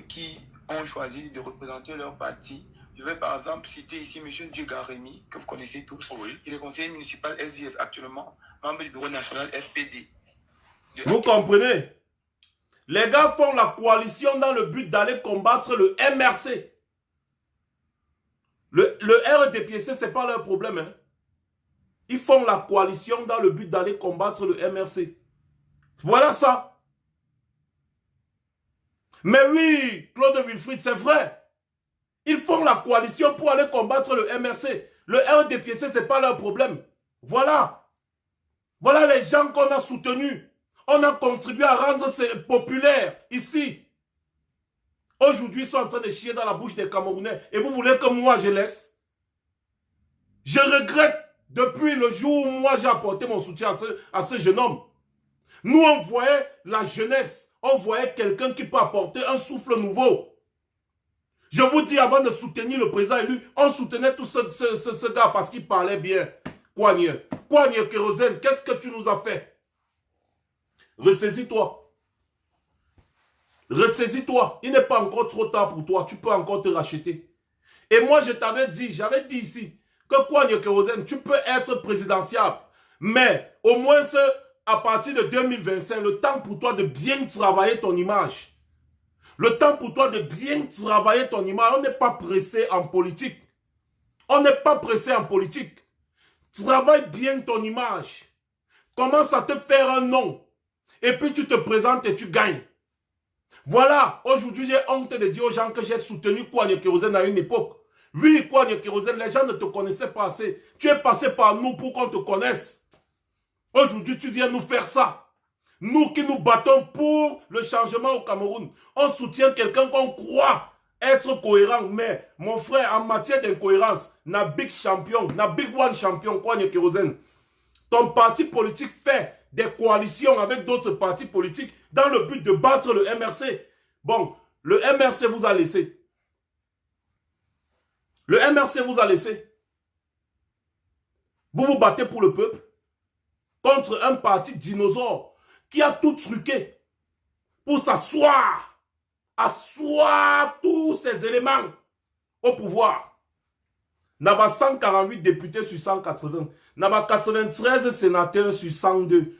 qui ont choisi de représenter leur parti. Je vais par exemple citer ici M. Dieu-Rémy, que vous connaissez tous. Oui. Il est conseiller municipal SDF actuellement, membre du bureau national FPD. Vous comprenez? Les gars font la coalition dans le but d'aller combattre le MRC. Le RDPC, ce n'est pas leur problème. Hein. Ils font la coalition dans le but d'aller combattre le MRC. Voilà ça. Mais oui, Claude Wilfried, c'est vrai. Ils font la coalition pour aller combattre le MRC. Le RDPC, ce n'est pas leur problème. Voilà. Voilà les gens qu'on a soutenus. On a contribué à rendre populaire ici. Aujourd'hui, ils sont en train de chier dans la bouche des Camerounais. Et vous voulez que moi, je laisse? Je regrette depuis le jour où moi, j'ai apporté mon soutien à ce jeune homme. Nous, on voyait la jeunesse. On voyait quelqu'un qui peut apporter un souffle nouveau. Je vous dis, avant de soutenir le président élu, on soutenait tout ce gars parce qu'il parlait bien. Kouagne Kérosène, qu'est-ce que tu nous as fait? Ressaisis-toi. Ressaisis-toi. Il n'est pas encore trop tard pour toi. Tu peux encore te racheter. Et moi, je t'avais dit, j'avais dit ici, que Kouagne Kérosène, tu peux être présidentiable. Mais au moins, à partir de 2025, le temps pour toi de bien travailler ton image. Le temps pour toi de bien travailler ton image. On n'est pas pressé en politique. On n'est pas pressé en politique. Travaille bien ton image. Commence à te faire un nom. Et puis tu te présentes et tu gagnes. Voilà, aujourd'hui j'ai honte de dire aux gens que j'ai soutenu Kouagne Kérosène à une époque. Oui, Kouagne Kérosène, les gens ne te connaissaient pas assez. Tu es passé par nous pour qu'on te connaisse. Aujourd'hui, tu viens nous faire ça. Nous qui nous battons pour le changement au Cameroun. On soutient quelqu'un qu'on croit être cohérent. Mais, mon frère, en matière d'incohérence, na big champion, na big one champion, Kouagne Kérosène. Ton parti politique fait des coalitions avec d'autres partis politiques dans le but de battre le MRC. Bon, le MRC vous a laissé. Le MRC vous a laissé. Vous vous battez pour le peuple contre un parti dinosaure qui a tout truqué pour asseoir tous ces éléments au pouvoir. N'a pas 148 députés sur 180. N'a pas 93 sénateurs sur 102.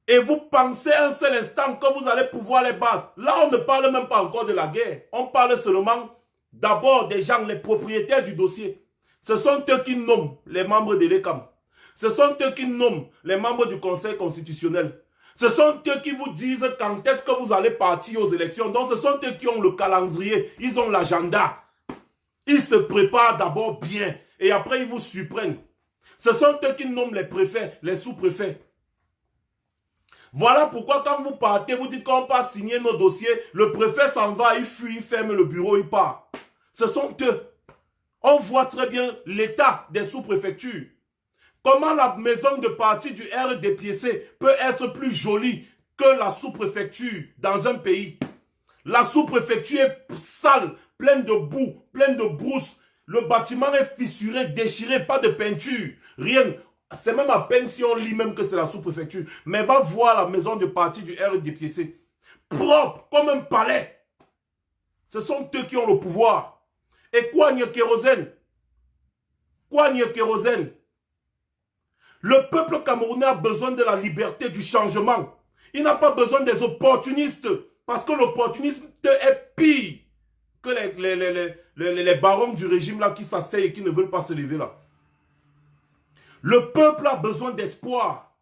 Et vous pensez un seul instant que vous allez pouvoir les battre. Là, on ne parle même pas encore de la guerre. On parle seulement d'abord des gens, les propriétaires du dossier. Ce sont eux qui nomment les membres de l'ECAM. Ce sont eux qui nomment les membres du Conseil constitutionnel. Ce sont eux qui vous disent quand est-ce que vous allez partir aux élections. Donc, ce sont eux qui ont le calendrier. Ils ont l'agenda. Ils se préparent d'abord bien. Et après, ils vous surprennent. Ce sont eux qui nomment les préfets, les sous-préfets. Voilà pourquoi quand vous partez, vous dites qu'on va signer nos dossiers, le préfet s'en va, il fuit, il ferme le bureau, il part. Ce sont eux. On voit très bien l'état des sous-préfectures. Comment la maison de parti du RDPC peut être plus jolie que la sous-préfecture dans un pays. La sous-préfecture est sale, pleine de boue, pleine de brousse. Le bâtiment est fissuré, déchiré, pas de peinture, rien. C'est même à peine si on lit même que c'est la sous-préfecture. Mais va voir la maison de parti du RDPC. Propre, comme un palais. Ce sont eux qui ont le pouvoir. Et quoi, n'y a kérosène? Quoi, n'y a kérosène? Le peuple camerounais a besoin de la liberté, du changement. Il n'a pas besoin des opportunistes. Parce que l'opportunisme est pire que les barons du régime là qui s'asseyent et qui ne veulent pas se lever là. Le peuple a besoin d'espoir.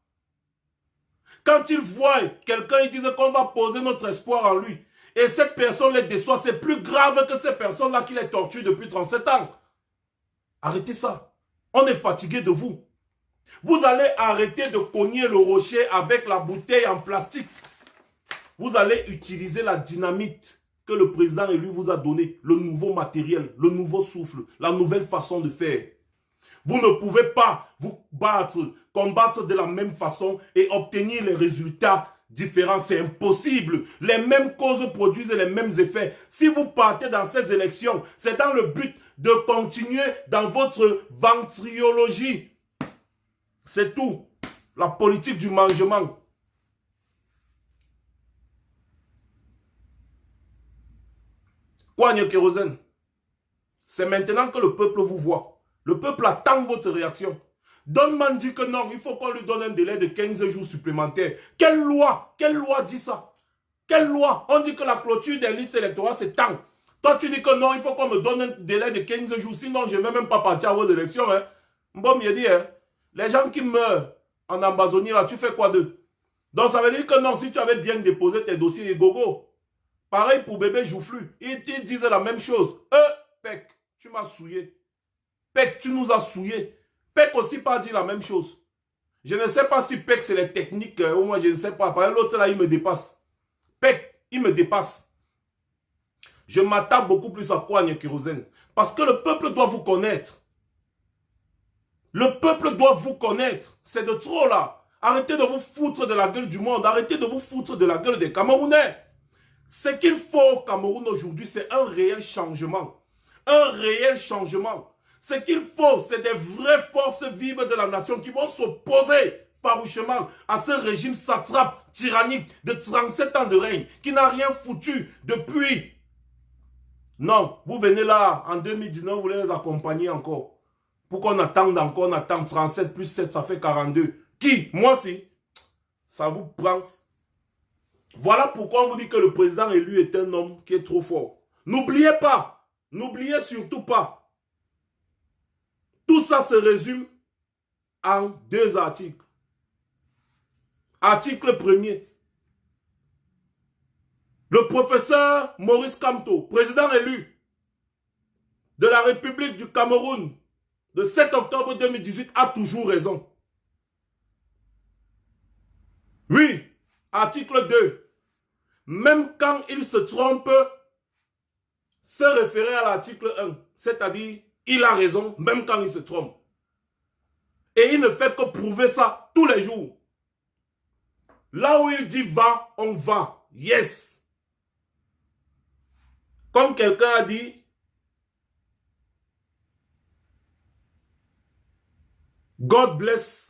Quand ils voient quelqu'un, ils disent qu'on va poser notre espoir en lui. Et cette personne les déçoit. C'est plus grave que ces personnes-là qui les torturent depuis 37 ans. Arrêtez ça. On est fatigué de vous. Vous allez arrêter de cogner le rocher avec la bouteille en plastique. Vous allez utiliser la dynamite que le président élu vous a donné, le nouveau matériel, le nouveau souffle, la nouvelle façon de faire. Vous ne pouvez pas vous combattre de la même façon et obtenir les résultats différents. C'est impossible. Les mêmes causes produisent les mêmes effets. Si vous partez dans ces élections, c'est dans le but de continuer dans votre ventriologie. C'est tout. La politique du mangement. Quoi, n'y a kérosène? C'est maintenant que le peuple vous voit. Le peuple attend votre réaction. Donman dit que non, il faut qu'on lui donne un délai de 15 jours supplémentaires. Quelle loi dit ça? Quelle loi? On dit que la clôture des listes électorales, c'est tant. Toi, tu dis que non, il faut qu'on me donne un délai de 15 jours, sinon je ne vais même pas partir à vos élections. Hein. Bon, il dit, hein, les gens qui meurent en Amazonie, là, tu fais quoi d'eux? Donc, ça veut dire que non, si tu avais bien déposé tes dossiers, et gogo. Pareil pour bébé Joufflu. Ils te disent la même chose. Pec, tu m'as souillé. Pec, tu nous as souillé. Pec aussi pas dit la même chose. Je ne sais pas si Pec c'est les techniques, ou moi je ne sais pas. Par exemple, l'autre là, il me dépasse. Pec, il me dépasse. Je m'attaque beaucoup plus à quoi, Kérosène? Parce que le peuple doit vous connaître. Le peuple doit vous connaître. C'est de trop là. Arrêtez de vous foutre de la gueule du monde. Arrêtez de vous foutre de la gueule des Camerounais. Ce qu'il faut au Cameroun aujourd'hui, c'est un réel changement. Un réel changement. Ce qu'il faut, c'est des vraies forces vives de la nation qui vont s'opposer farouchement à ce régime satrape, tyrannique de 37 ans de règne, qui n'a rien foutu depuis. Non, vous venez là, en 2019, vous voulez les accompagner encore. Pour qu'on attende encore, on attend 37 plus 7, ça fait 42. Qui? Moi si. Ça vous prend. Voilà pourquoi on vous dit que le président élu est un homme qui est trop fort. N'oubliez pas, n'oubliez surtout pas. Tout ça se résume en 2 articles. Article 1er. Le professeur Maurice Kamto, président élu de la République du Cameroun de 7 octobre 2018, a toujours raison. Oui, article 2. Même quand il se trompe, se référer à l'article 1, c'est-à-dire il a raison même quand il se trompe. Et il ne fait que prouver ça tous les jours. Là où il dit va, on va. Yes. Comme quelqu'un a dit, God bless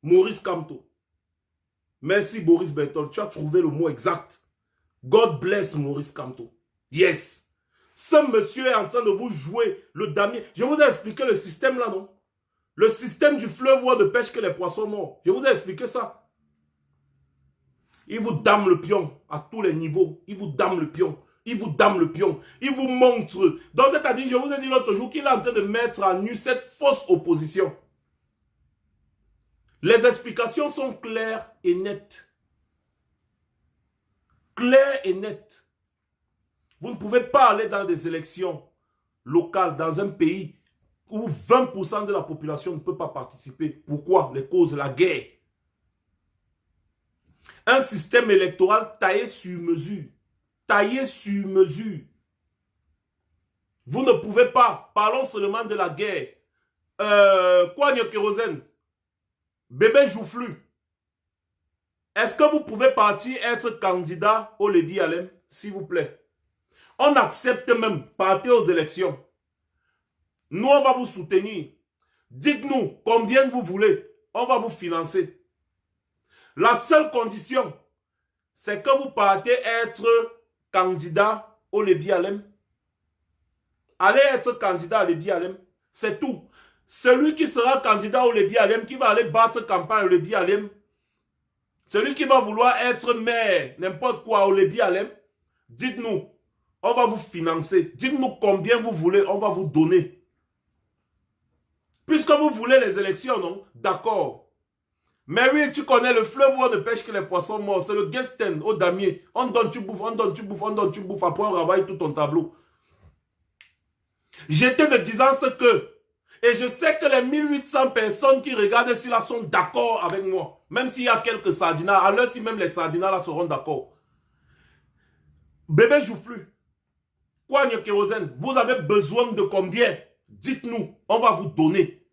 Maurice Kamto. Merci Boris Bertol, tu as trouvé le mot exact. God bless Maurice Kamto. Yes. Ce monsieur est en train de vous jouer le damier. Je vous ai expliqué le système là, non? Le système du fleuve de pêche que les poissons morts. Je vous ai expliqué ça. Il vous dame le pion à tous les niveaux. Il vous dame le pion. Il vous dame le pion. Il vous montre. Donc, c'est-à-dire, je vous ai dit l'autre jour qu'il est en train de mettre à nu cette fausse opposition. Les explications sont claires et nettes. Claires et nettes. Vous ne pouvez pas aller dans des élections locales dans un pays où 20% de la population ne peut pas participer. Pourquoi? Les causes, la guerre. Un système électoral taillé sur mesure. Taillé sur mesure. Vous ne pouvez pas. Parlons seulement de la guerre. Quoi, Kérosène? Bébé Joufflu. Est-ce que vous pouvez partir être candidat au Lady Alem, s'il vous plaît? On accepte même, partez aux élections. Nous, on va vous soutenir. Dites-nous combien vous voulez. On va vous financer. La seule condition, c'est que vous partez être candidat au Lébi Alem. Allez être candidat à Lébi Alem. C'est tout. Celui qui sera candidat au Lébi Alem, qui va aller battre campagne au Lébi Alem, celui qui va vouloir être maire, n'importe quoi au Lébi Alem, dites-nous, on va vous financer. Dites-nous combien vous voulez, on va vous donner. Puisque vous voulez les élections, non? D'accord. Mais oui, tu connais le fleuve où on ne pêche que les poissons morts. C'est le guesten au damier. On donne, tu bouffes, on donne, tu bouffes, on donne, tu bouffes. Après, on travaille tout ton tableau. J'étais de disant ce que, et je sais que les 1800 personnes qui regardent ici là sont d'accord avec moi. Même s'il y a quelques sardinas, à l'heure si même les sardinas là seront d'accord. Bébé Joufflu, Coigne Kérosène, vous avez besoin de combien? Dites-nous, on va vous donner.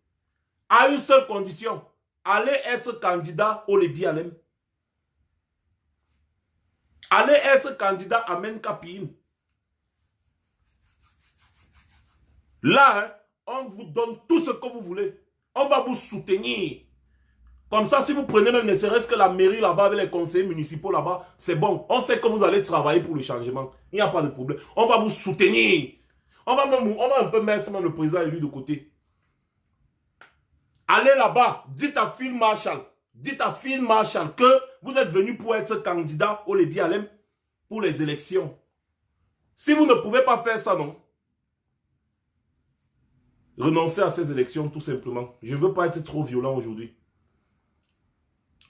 À une seule condition, allez être candidat au Lébi Alem. Allez être candidat à Menkapin. Là, hein, on vous donne tout ce que vous voulez. On va vous soutenir. Comme ça, si vous prenez même ne serait-ce que la mairie là-bas, avec les conseillers municipaux là-bas, c'est bon. On sait que vous allez travailler pour le changement. Il n'y a pas de problème. On va vous soutenir. On va un peu mettre même le président élu de côté. Allez là-bas, dites à Phil Marshall, que vous êtes venu pour être candidat au Lébi Alem pour les élections. Si vous ne pouvez pas faire ça, non. Renoncez à ces élections tout simplement. Je ne veux pas être trop violent aujourd'hui.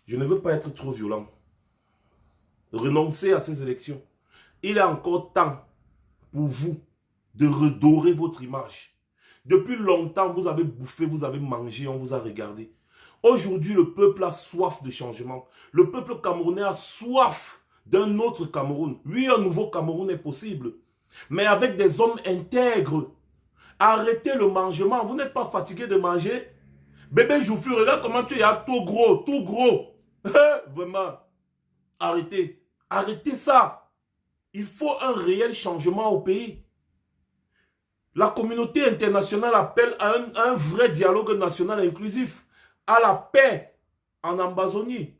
Je ne veux pas être trop violent. Renoncez à ces élections. Il est encore temps pour vous de redorer votre image. Depuis longtemps, vous avez bouffé, vous avez mangé, on vous a regardé. Aujourd'hui, le peuple a soif de changement. Le peuple camerounais a soif d'un autre Cameroun. Oui, un nouveau Cameroun est possible. Mais avec des hommes intègres. Arrêtez le mangement. Vous n'êtes pas fatigué de manger? Bébé Joufflu, regarde comment tu es tout gros, tout gros. Vraiment. Arrêtez. Arrêtez ça. Il faut un réel changement au pays. La communauté internationale appelle à un vrai dialogue national inclusif. À la paix en Amazonie.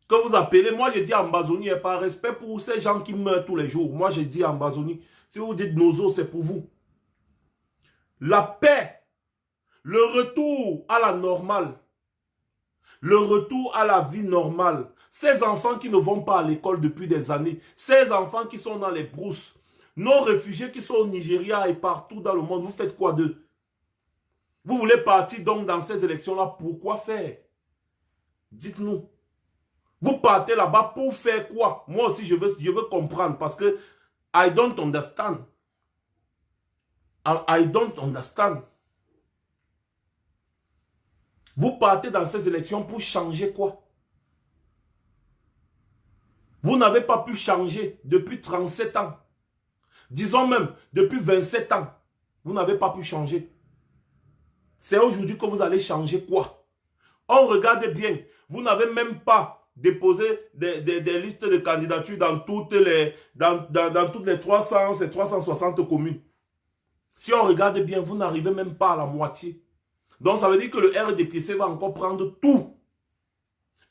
Que vous appelez, moi je dis Amazonie, et par respect pour ces gens qui meurent tous les jours. Moi je dis Amazonie. Si vous dites Nozo, c'est pour vous. La paix, le retour à la normale, le retour à la vie normale. Ces enfants qui ne vont pas à l'école depuis des années, ces enfants qui sont dans les brousses, nos réfugiés qui sont au Nigeria et partout dans le monde, vous faites quoi d'eux? Vous voulez partir donc dans ces élections-là, pourquoi faire? Dites-nous. Vous partez là-bas pour faire quoi? Moi aussi, je veux comprendre parce que I don't understand. I don't understand. Vous partez dans ces élections pour changer quoi? Vous n'avez pas pu changer depuis 37 ans. Disons même, depuis 27 ans. Vous n'avez pas pu changer. C'est aujourd'hui que vous allez changer quoi? On regarde bien. Vous n'avez même pas déposé des listes de candidatures dans toutes les 300 et 360 communes. Si on regarde bien, vous n'arrivez même pas à la moitié. Donc ça veut dire que le RDPC va encore prendre tout.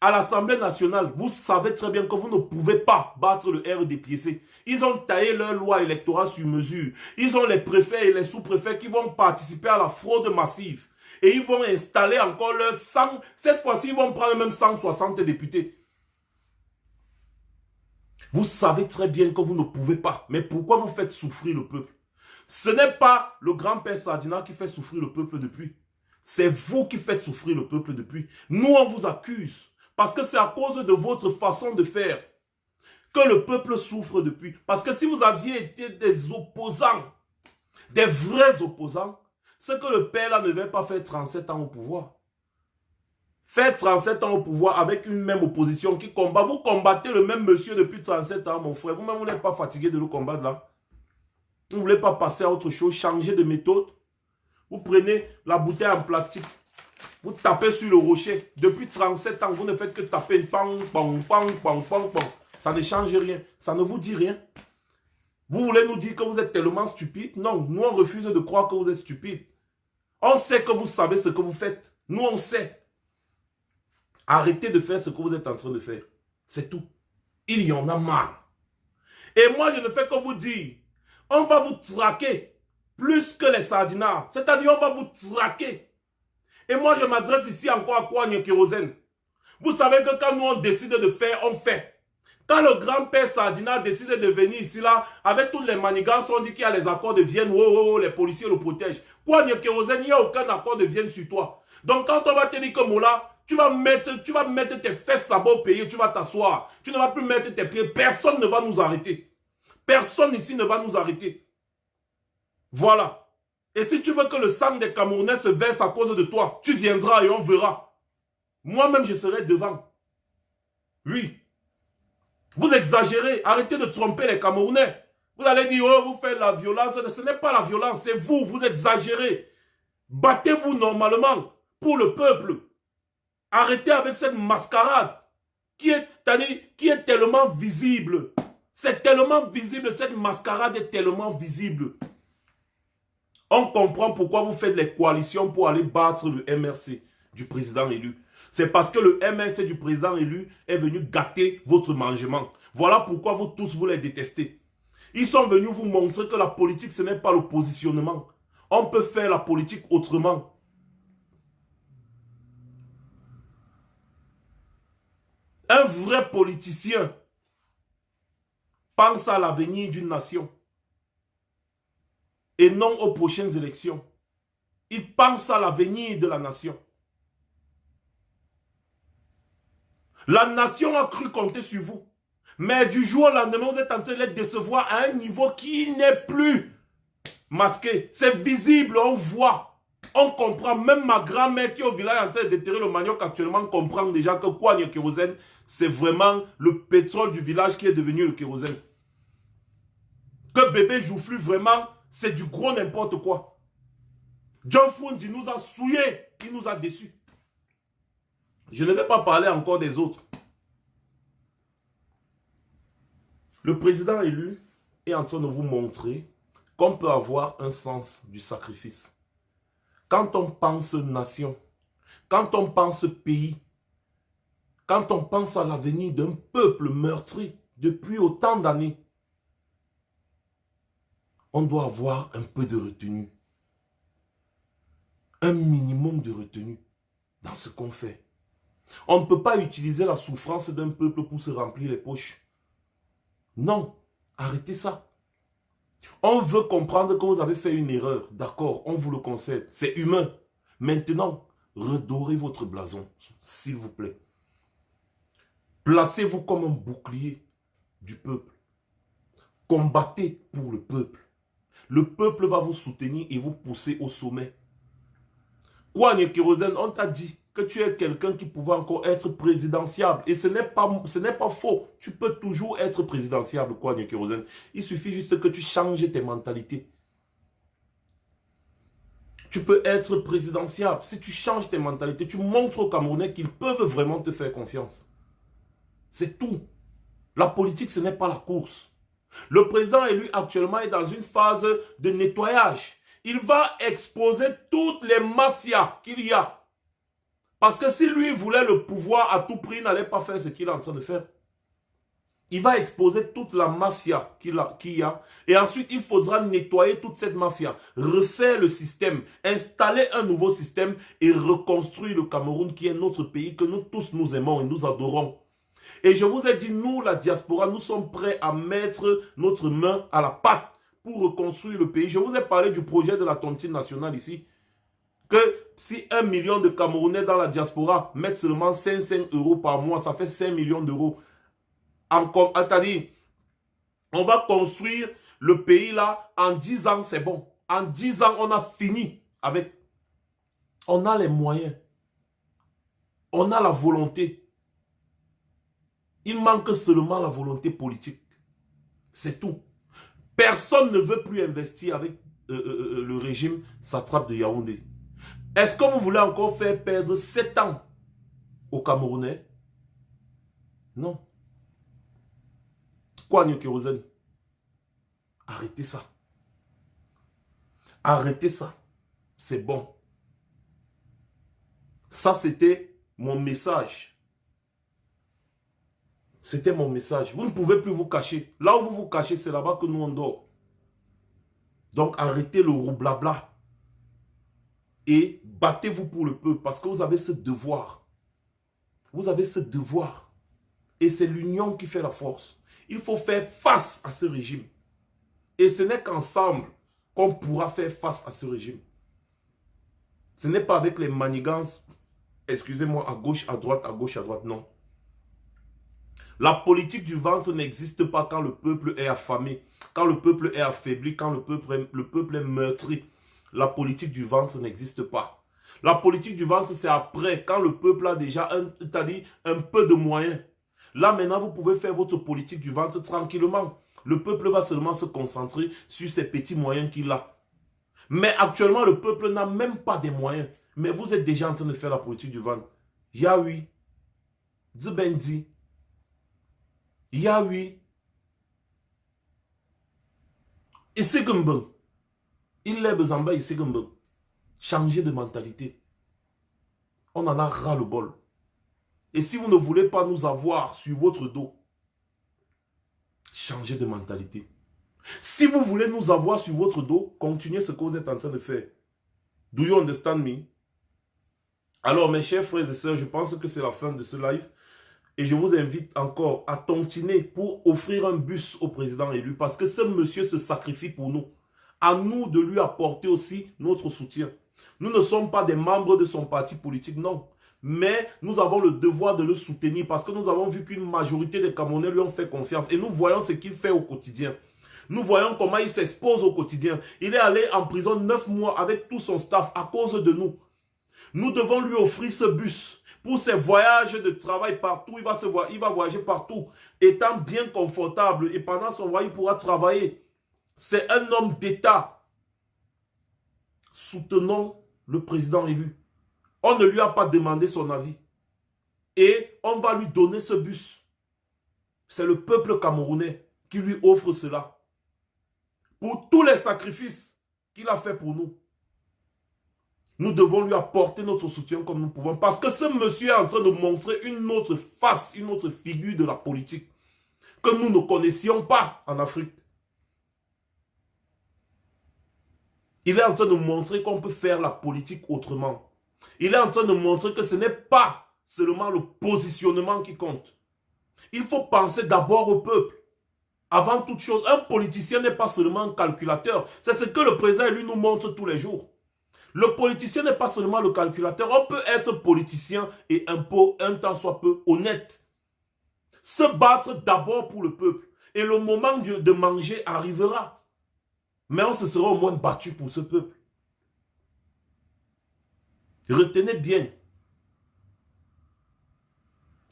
À l'Assemblée nationale, vous savez très bien que vous ne pouvez pas battre le RDPC. Ils ont taillé leur loi électorale sur mesure. Ils ont les préfets et les sous-préfets qui vont participer à la fraude massive. Et ils vont installer encore leurs 100. Cette fois-ci, ils vont prendre même 160 députés. Vous savez très bien que vous ne pouvez pas. Mais pourquoi vous faites souffrir le peuple? Ce n'est pas le grand-père Sardina qui fait souffrir le peuple depuis. C'est vous qui faites souffrir le peuple depuis. Nous, on vous accuse. Parce que c'est à cause de votre façon de faire que le peuple souffre depuis. Parce que si vous aviez été des opposants, des vrais opposants, c'est que le père là ne va pas faire 37 ans au pouvoir. Faire 37 ans au pouvoir avec une même opposition qui combat. Vous combattez le même monsieur depuis 37 ans, mon frère. Vous-même, vous n'êtes pas fatigué de le combattre là. Vous ne voulez pas passer à autre chose, changer de méthode. Vous prenez la bouteille en plastique. Vous tapez sur le rocher. Depuis 37 ans, vous ne faites que taper. Pang, pang, pang, pang, pang, pang. Ça ne change rien. Ça ne vous dit rien. Vous voulez nous dire que vous êtes tellement stupide? Non, nous on refuse de croire que vous êtes stupide. On sait que vous savez ce que vous faites. Nous on sait. Arrêtez de faire ce que vous êtes en train de faire. C'est tout. Il y en a marre. Et moi je ne fais que vous dire, on va vous traquer plus que les sardinards. C'est-à-dire on va vous traquer. Et moi je m'adresse ici encore à Kouagne Kérosène. Vous savez que quand nous on décide de faire, on fait. Quand le grand-père Sardina décide de venir ici, là, avec toutes les manigances, on dit qu'il y a les accords de Vienne, les policiers le protègent. Quoi, Kérosène, il n'y a aucun accord de Vienne sur toi. Donc quand on va te dire que Moula, tu vas mettre tes fesses là-bas au pays, tu vas t'asseoir. Tu ne vas plus mettre tes pieds. Personne ne va nous arrêter. Personne ici ne va nous arrêter. Voilà. Et si tu veux que le sang des Camerounais se verse à cause de toi, tu viendras et on verra. Moi-même, je serai devant. Oui. Vous exagérez, arrêtez de tromper les Camerounais. Vous allez dire, oh, vous faites la violence. Ce n'est pas la violence, c'est vous, vous exagérez. Battez-vous normalement pour le peuple. Arrêtez avec cette mascarade qui est tellement visible. C'est tellement visible, cette mascarade est tellement visible. On comprend pourquoi vous faites les coalitions pour aller battre le MRC du président élu. C'est parce que le MRC du président élu est venu gâter votre mangement. Voilà pourquoi vous tous vous les détestez. Ils sont venus vous montrer que la politique ce n'est pas le positionnement. On peut faire la politique autrement. Un vrai politicien pense à l'avenir d'une nation et non aux prochaines élections. Il pense à l'avenir de la nation. La nation a cru compter sur vous. Mais du jour au lendemain, vous êtes en train de les décevoir à un niveau qui n'est plus masqué. C'est visible, on voit. On comprend. Même ma grand-mère qui est au village en train de déterrer le manioc actuellement comprend déjà que Kouagne Kérosène, c'est vraiment le pétrole du village qui est devenu le kérosène. Que bébé Joufflu, vraiment, c'est du gros n'importe quoi. John Fundi nous a souillés, il nous a déçus. Je ne vais pas parler encore des autres. Le président élu est en train de vous montrer qu'on peut avoir un sens du sacrifice. Quand on pense nation, quand on pense pays, quand on pense à l'avenir d'un peuple meurtri depuis autant d'années, on doit avoir un peu de retenue. Un minimum de retenue dans ce qu'on fait. On ne peut pas utiliser la souffrance d'un peuple pour se remplir les poches. Non, arrêtez ça. On veut comprendre que vous avez fait une erreur. D'accord, on vous le concède. C'est humain. Maintenant, redorez votre blason, s'il vous plaît. Placez-vous comme un bouclier du peuple. Combattez pour le peuple. Le peuple va vous soutenir et vous pousser au sommet. Kouagne Kérosène, on t'a dit que tu es quelqu'un qui pouvait encore être présidentiable. Et ce n'est pas faux. Tu peux toujours être présidentiable, Kouagne Kérosène. Il suffit juste que tu changes tes mentalités. Tu peux être présidentiable. Si tu changes tes mentalités, tu montres aux Camerounais qu'ils peuvent vraiment te faire confiance. C'est tout. La politique, ce n'est pas la course. Le président élu actuellement est dans une phase de nettoyage. Il va exposer toutes les mafias qu'il y a. Parce que si lui voulait le pouvoir à tout prix, il n'allait pas faire ce qu'il est en train de faire. Il va exposer toute la mafia qu'il y a. Et ensuite, il faudra nettoyer toute cette mafia. Refaire le système. Installer un nouveau système et reconstruire le Cameroun qui est notre pays que nous tous nous aimons et nous adorons. Et je vous ai dit, nous, la diaspora, nous sommes prêts à mettre notre main à la pâte pour reconstruire le pays. Je vous ai parlé du projet de la tontine nationale ici. Que si 1 million de Camerounais dans la diaspora mettent seulement 500 € par mois, ça fait 5 millions d'euros. C'est-à-dire, on va construire le pays là, en 10 ans, c'est bon. En 10 ans, on a fini avec. On a les moyens. On a la volonté. Il manque seulement la volonté politique. C'est tout. Personne ne veut plus investir avec le régime satrape de Yaoundé. Est-ce que vous voulez encore faire perdre 7 ans aux Camerounais? Non. Kouagne Kérosène, Arrêtez ça. Arrêtez ça. C'est bon. Ça, c'était mon message. C'était mon message. Vous ne pouvez plus vous cacher. Là où vous vous cachez, c'est là-bas que nous on dort. Donc arrêtez le roublabla. Et battez-vous pour le peuple parce que vous avez ce devoir. Vous avez ce devoir. Et c'est l'union qui fait la force. Il faut faire face à ce régime. Et ce n'est qu'ensemble qu'on pourra faire face à ce régime. Ce n'est pas avec les manigances, excusez-moi, à gauche, à droite, non. La politique du ventre n'existe pas quand le peuple est affamé, quand le peuple est affaibli, quand le peuple est meurtri. La politique du ventre n'existe pas. La politique du ventre, c'est après, quand le peuple a déjà un peu de moyens. Là, maintenant, vous pouvez faire votre politique du ventre tranquillement. Le peuple va seulement se concentrer sur ces petits moyens qu'il a. Mais actuellement, le peuple n'a même pas des moyens. Mais vous êtes déjà en train de faire la politique du ventre. Yahui, Zibendi, Yahui, Isigumbe, il est Bezamba, Isigumbe. Changer de mentalité. On en a ras le bol. Et si vous ne voulez pas nous avoir sur votre dos, changez de mentalité. Si vous voulez nous avoir sur votre dos, continuez ce que vous êtes en train de faire. Do you understand me? Alors mes chers frères et sœurs, je pense que c'est la fin de ce live. Et je vous invite encore à tontiner pour offrir un bus au président élu. Parce que ce monsieur se sacrifie pour nous. À nous de lui apporter aussi notre soutien. Nous ne sommes pas des membres de son parti politique, non. Mais nous avons le devoir de le soutenir parce que nous avons vu qu'une majorité des Camerounais lui ont fait confiance. Et nous voyons ce qu'il fait au quotidien. Nous voyons comment il s'expose au quotidien. Il est allé en prison 9 mois avec tout son staff à cause de nous. Nous devons lui offrir ce bus pour ses voyages de travail partout. Il va voyager partout, étant bien confortable. Et pendant son voyage, il pourra travailler. C'est un homme d'État. Soutenons le président élu. On ne lui a pas demandé son avis. Et on va lui donner ce bus. C'est le peuple camerounais qui lui offre cela. Pour tous les sacrifices qu'il a fait pour nous. Nous devons lui apporter notre soutien comme nous pouvons. Parce que ce monsieur est en train de montrer une autre face, une autre figure de la politique. Que nous ne connaissions pas en Afrique. Il est en train de montrer qu'on peut faire la politique autrement. Il est en train de montrer que ce n'est pas seulement le positionnement qui compte. Il faut penser d'abord au peuple. Avant toute chose, un politicien n'est pas seulement un calculateur. C'est ce que le président lui nous montre tous les jours. Le politicien n'est pas seulement le calculateur. On peut être politicien et un temps soit peu honnête. Se battre d'abord pour le peuple. Et le moment de manger arrivera. Mais on se sera au moins battu pour ce peuple. Retenez bien.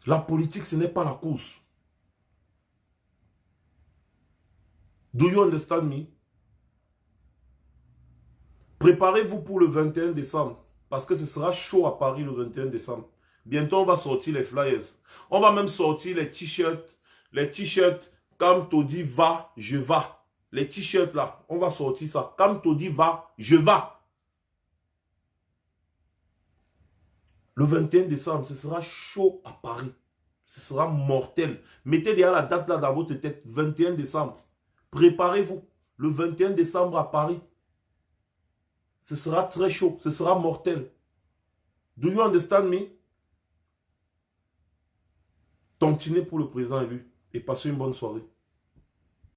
La politique, ce n'est pas la course. Do you understand me? Préparez-vous pour le 21 décembre. Parce que ce sera chaud à Paris le 21 décembre. Bientôt, on va sortir les flyers. On va même sortir les t-shirts. Les t-shirts, comme Todi va, je va. Les t-shirts là, on va sortir ça. Comme Todi va, je va. Le 21 décembre, ce sera chaud à Paris. Ce sera mortel. Mettez déjà la date là dans votre tête. 21 décembre. Préparez-vous. Le 21 décembre à Paris. Ce sera très chaud. Ce sera mortel. Do you understand me? Tontiner pour le président élu. Et passez une bonne soirée.